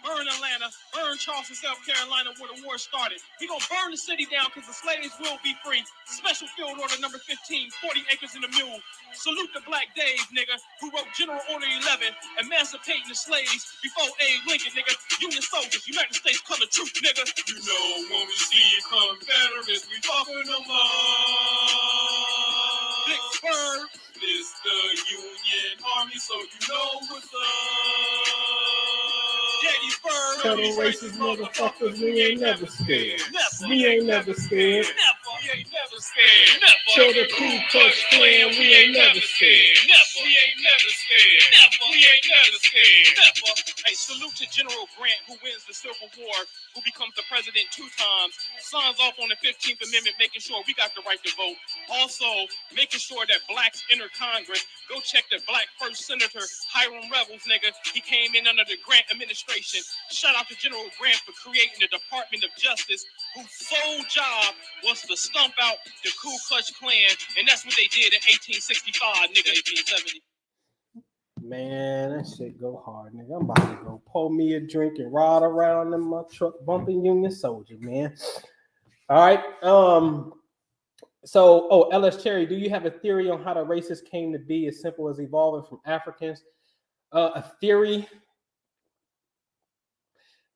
B: burn Atlanta, burn Charleston, South Carolina, where the war started. He gonna burn the city down because the slaves will be free. Special field order number 15, 40 acres in the mule. Salute the Black Dave, nigga, who wrote General Order 11, emancipating the slaves before Abe Lincoln, nigga. Union soldiers, United States color troop, nigga. You know when we see Confederates, we fucking them up. Vicksburg, this the Union Army, so you know what's up. Gettysburg,
A: Tell them racist motherfuckers we ain't never scared. We ain't never scared.
B: We ain't never scared.
A: Tell the Ku Klux Klan we ain't never scared.
B: We ain't never scared. We ain't never scared. Hey, salute to General Grant, who wins the Civil War, who becomes the president 2 times, signs off on the 15th Amendment, making sure we got the right to vote. Also, making sure that blacks enter Congress. Go check the black first senator, Hiram Revels, nigga. He came in under the Grant administration. Shout out to General Grant for creating the Department of Justice, whose sole job was to stomp out the Ku Klux Klan, and that's what they did in 1865, nigga, 1870.
A: Man, that shit go hard, nigga. I'm about to go pour me a drink and ride around in my truck bumping Union Soldier, man. All right. So, LS Cherry, do you have a theory on how the races came to be as simple as evolving from Africans? A theory?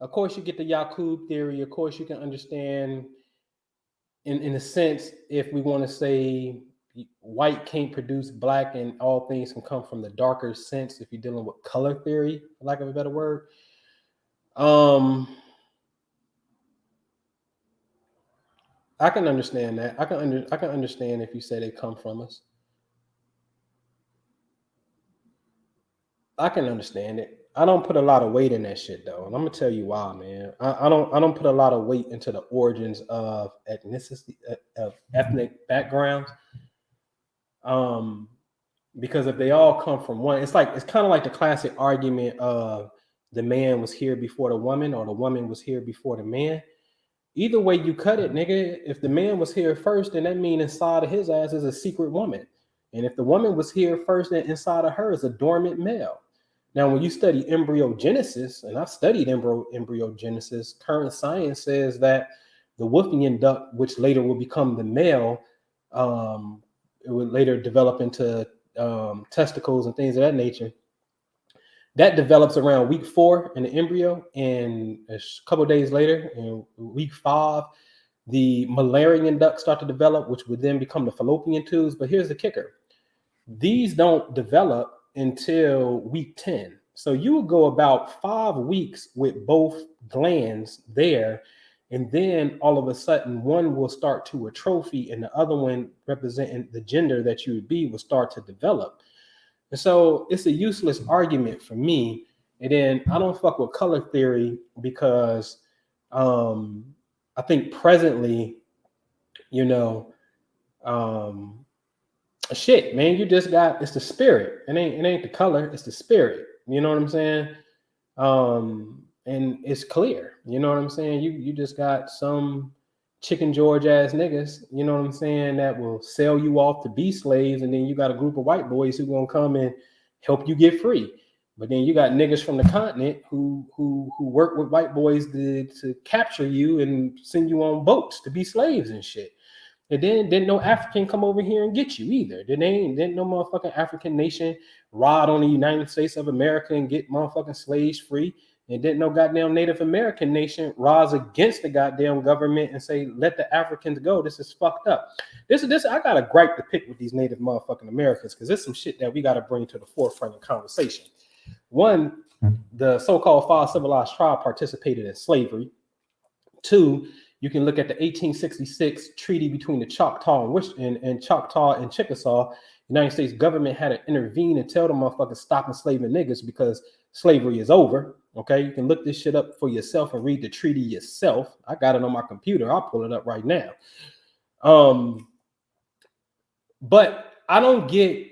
A: Of course, you get the Yakub theory. Of course, you can understand, in a sense, if we want to say white can't produce black and all things can come from the darker sense if you're dealing with color theory, for lack of a better word. I can understand that. I can understand if you say they come from us. I can understand it. I don't put a lot of weight in that shit though, and I'm gonna tell you why, man. I don't put a lot of weight into the origins of ethnicity, of ethnic backgrounds. Because if they all come from one, it's kind of like the classic argument of the man was here before the woman or the woman was here before the man. Either way you cut it, nigga, if the man was here first, then that means inside of his ass is a secret woman. And if the woman was here first, then inside of her is a dormant male. Now, when you study embryogenesis, and I've studied embryogenesis, current science says that the Wolffian duct, which later will become the male, it would later develop into testicles and things of that nature. That develops around week 4 in the embryo, and a couple of days later, in week 5, the Mullerian ducts start to develop, which would then become the fallopian tubes. But here's the kicker: these don't develop until week 10. So you would go about 5 weeks with both glands there, and then all of a sudden one will start to atrophy, and the other one, representing the gender that you would be, will start to develop. And so it's a useless argument for me. And then I don't fuck with color theory because I think presently, shit, man, you just got, it's the spirit. It ain't the color, it's the spirit. You know what I'm saying? And it's clear. You know what I'm saying? You just got some chicken George ass niggas, you know what I'm saying, that will sell you off to be slaves, and then you got a group of white boys who gonna come and help you get free. But then you got niggas from the continent who work with white boys to capture you and send you on boats to be slaves and shit. And then didn't no African come over here and get you either. Didn't no motherfucking African nation ride on the United States of America and get motherfucking slaves free. And didn't no goddamn Native American nation rise against the goddamn government and say, let the Africans go. This is fucked up. This I got a gripe to pick with these Native motherfucking Americans, because there's some shit that we got to bring to the forefront of conversation. One, the so-called 5 civilized tribe participated in slavery. 2, you can look at the 1866 treaty between the Choctaw and Choctaw and Chickasaw. The United States government had to intervene and tell the motherfuckers stop enslaving niggas because slavery is over. Okay, you can look this shit up for yourself and read the treaty yourself. I got it on my computer. I'll pull it up right now. But I don't get,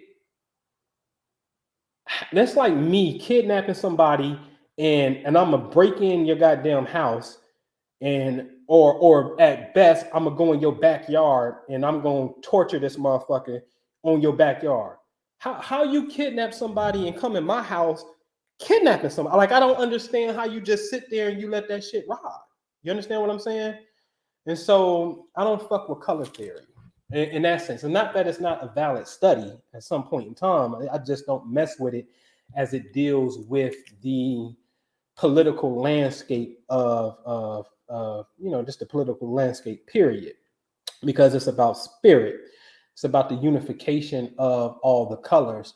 A: that's like me kidnapping somebody and I'm gonna break in your goddamn house, and or at best I'm gonna go in your backyard and I'm gonna torture this motherfucker on your backyard. How you kidnap somebody and come in my house kidnapping somebody. Like, I don't understand how you just sit there and you let that shit ride. You understand what I'm saying? And so I don't fuck with color theory in that sense. And not that it's not a valid study at some point in time. I just don't mess with it as it deals with the political landscape of just the political landscape, period. Because it's about spirit. It's about the unification of all the colors.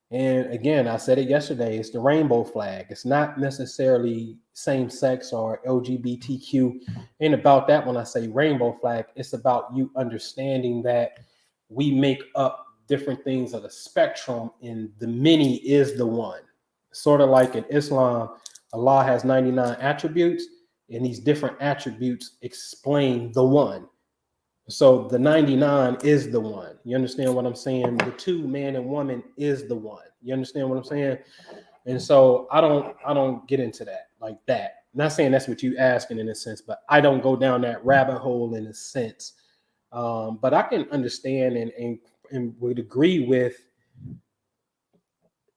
A: And again, I said it yesterday, it's the rainbow flag. It's not necessarily same sex or LGBTQ. Ain't about that when I say rainbow flag. It's about you understanding that we make up different things of the spectrum and the many is the one. Sort of like in Islam, Allah has 99 attributes and these different attributes explain the one. So the 99 is the one. You understand what I'm saying? The two, man and woman, is the one. You understand what I'm saying? And so I don't get into that like that. I'm not saying that's what you asking in a sense, but I don't go down that rabbit hole in a sense. But I can understand and would agree with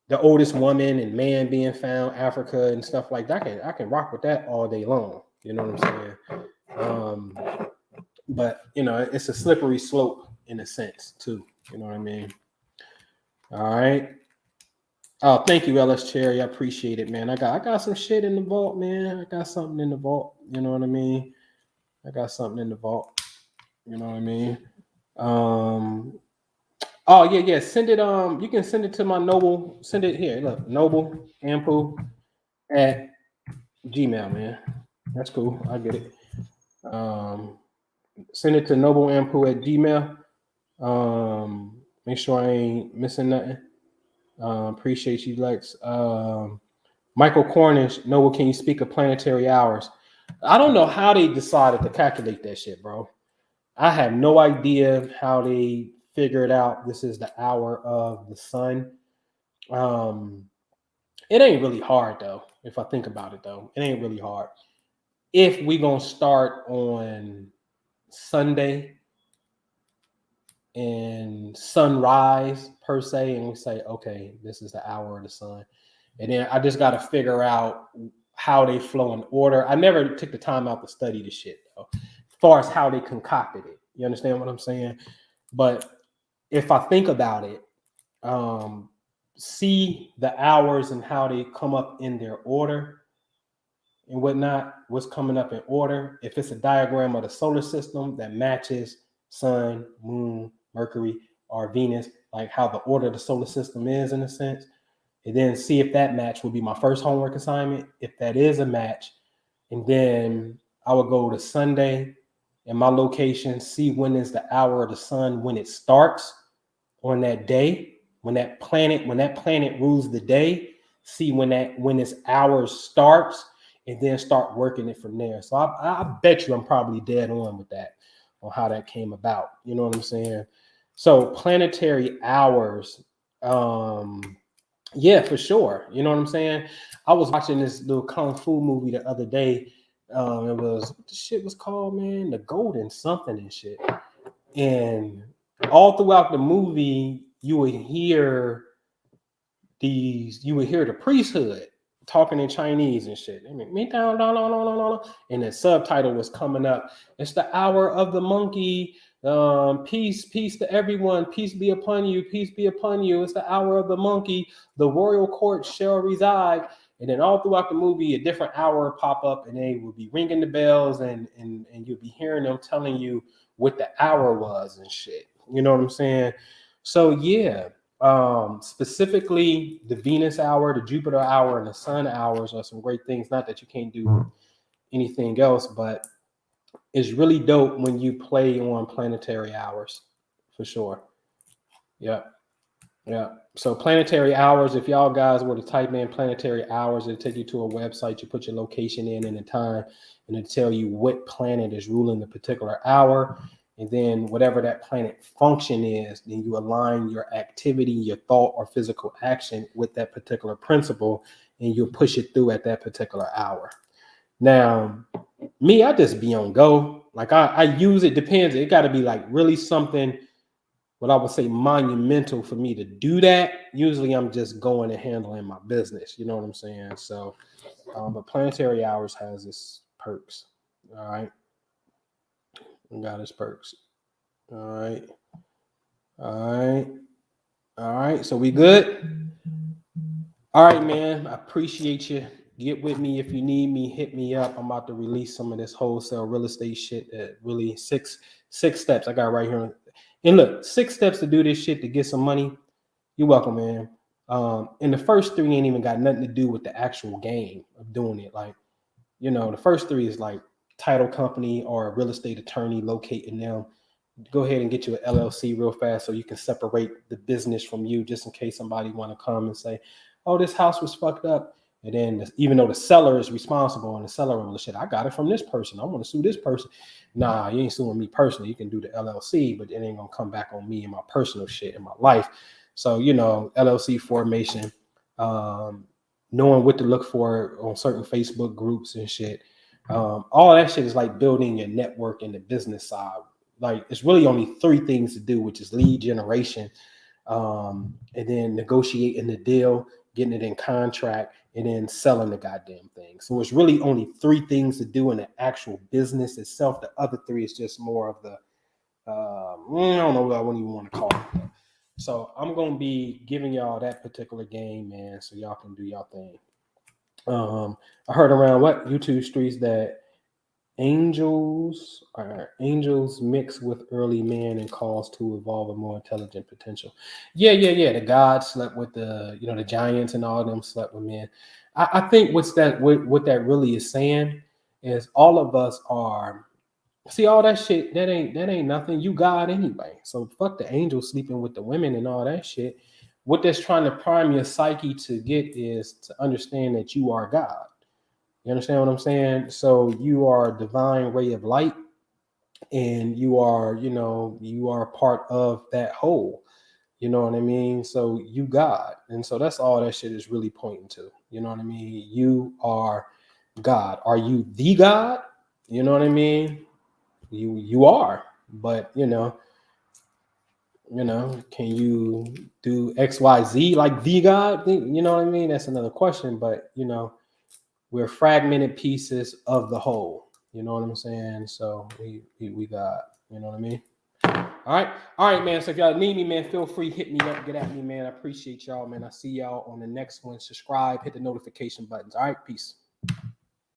A: the oldest woman and man being found, Africa and stuff like that. I can rock with that all day long. You know what I'm saying? But it's a slippery slope in a sense too. You know what I mean? All right. Oh, thank you, LS Cherry. I appreciate it, man. I got some shit in the vault, man. I got something in the vault. You know what I mean? I got something in the vault. You know what I mean? Oh yeah. Send it. You can send it to my Noble. Send it here. Look, Noble Ampu at Gmail, man. That's cool. I get it. Send it to Noble Ampu at Gmail. Make sure I ain't missing nothing. Appreciate you, Lex. Michael Cornish, Noble, can you speak of planetary hours? I don't know how they decided to calculate that shit, bro. I have no idea how they figured out this is the hour of the sun. It ain't really hard though. If I think about it though, it ain't really hard. If we gonna start on Sunday and sunrise per se, and we say, okay, this is the hour of the sun. And then I just got to figure out how they flow in order. I never took the time out to study the shit, though, as far as how they concocted it. You understand what I'm saying? But if I think about it, see the hours and how they come up in their order and whatnot, what's coming up in order. If it's a diagram of the solar system that matches sun, moon, Mercury, or Venus, like how the order of the solar system is in a sense, and then see if that match would be my first homework assignment. If that is a match, and then I would go to Sunday in my location, see when is the hour of the sun, when it starts on that day, when that planet rules the day, see when its hours starts, and then start working it from there. So I bet you I'm probably dead on with that, on how that came about. You know what I'm saying? So planetary hours, yeah, for sure. You know what I'm saying? I was watching this little kung fu movie the other day. It was, what the shit was called, man? The Golden something and shit. And all throughout the movie, you would hear the priesthood talking in Chinese and shit. And the subtitle was coming up. It's the hour of the monkey. Peace to everyone. Peace be upon you. Peace be upon you. It's the hour of the monkey. The royal court shall reside. And then all throughout the movie, a different hour pop up, and they would be ringing the bells, and you'll be hearing them telling you what the hour was and shit. You know what I'm saying? So yeah. Specifically the Venus hour, the Jupiter hour, and the Sun hours are some great things. Not that you can't do anything else, but it's really dope when you play on planetary hours, for sure. Yeah. So planetary hours, if y'all guys were to type in planetary hours, it'll take you to a website. You put your location in and the time, and it'll tell you what planet is ruling the particular hour. And then whatever that planet function is, then you align your activity, your thought or physical action with that particular principle, and you'll push it through at that particular hour. Now, me, I just be on go. Like I use it, depends. It got to be like really something what I would say monumental for me to do that. Usually I'm just going and handling my business. You know what I'm saying? So, but Planetary Hours has its perks. All right. Got its perks. All right. All right. All right. So we good? All right, man. I appreciate you. Get with me if you need me. Hit me up. I'm about to release some of this wholesale real estate shit. That really six steps I got right here. And look, 6 steps to do this shit to get some money. You're welcome, man. And the first 3 ain't even got nothing to do with the actual game of doing it. Like, you know, the first 3 is like title company or a real estate attorney locating them. Go ahead and get you an LLC real fast so you can separate the business from you, just in case somebody want to come and say, oh, this house was fucked up. And then even though the seller is responsible and the seller will shit, I got it from this person, I want to sue this person. Nah, you ain't suing me personally. You can do the LLC, but it ain't gonna come back on me and my personal shit in my life. So, you know, LLC formation, knowing what to look for on certain Facebook groups and shit. All that shit is like building your network in the business side. Like, it's really only 3 things to do, which is lead generation, and then negotiating the deal, getting it in contract, and then selling the goddamn thing. So it's really only 3 things to do in the actual business itself. The other 3 is just more of the, I don't know what I wouldn't even want to call it. So I'm going to be giving y'all that particular game, man, so y'all can do y'all thing. I heard around YouTube streets that angels mix with early man and calls to evolve a more intelligent potential. Yeah. The gods slept with the, you know, the giants and all of them slept with men. I think what that really is saying is all of us are, see, all that shit, that ain't nothing. You God anyway. So fuck the angels sleeping with the women and all that shit. What that's trying to prime your psyche to get is to understand that you are God. You understand what I'm saying? So you are a divine ray of light, and you are, you know, you are part of that whole. You know what I mean? So you God. And so that's all that shit is really pointing to. You know what I mean? You are God. Are you the God? You know what I mean? You are. But you know, can you do XYZ like the God? You know what I mean? That's another question. But you know, we're fragmented pieces of the whole. You know what I'm saying? So we got, you know what I mean? All right, man. So if y'all need me, man, feel free, hit me up, get at me, man. I appreciate y'all, man. I see y'all on the next one. Subscribe, hit the notification buttons. All right, peace.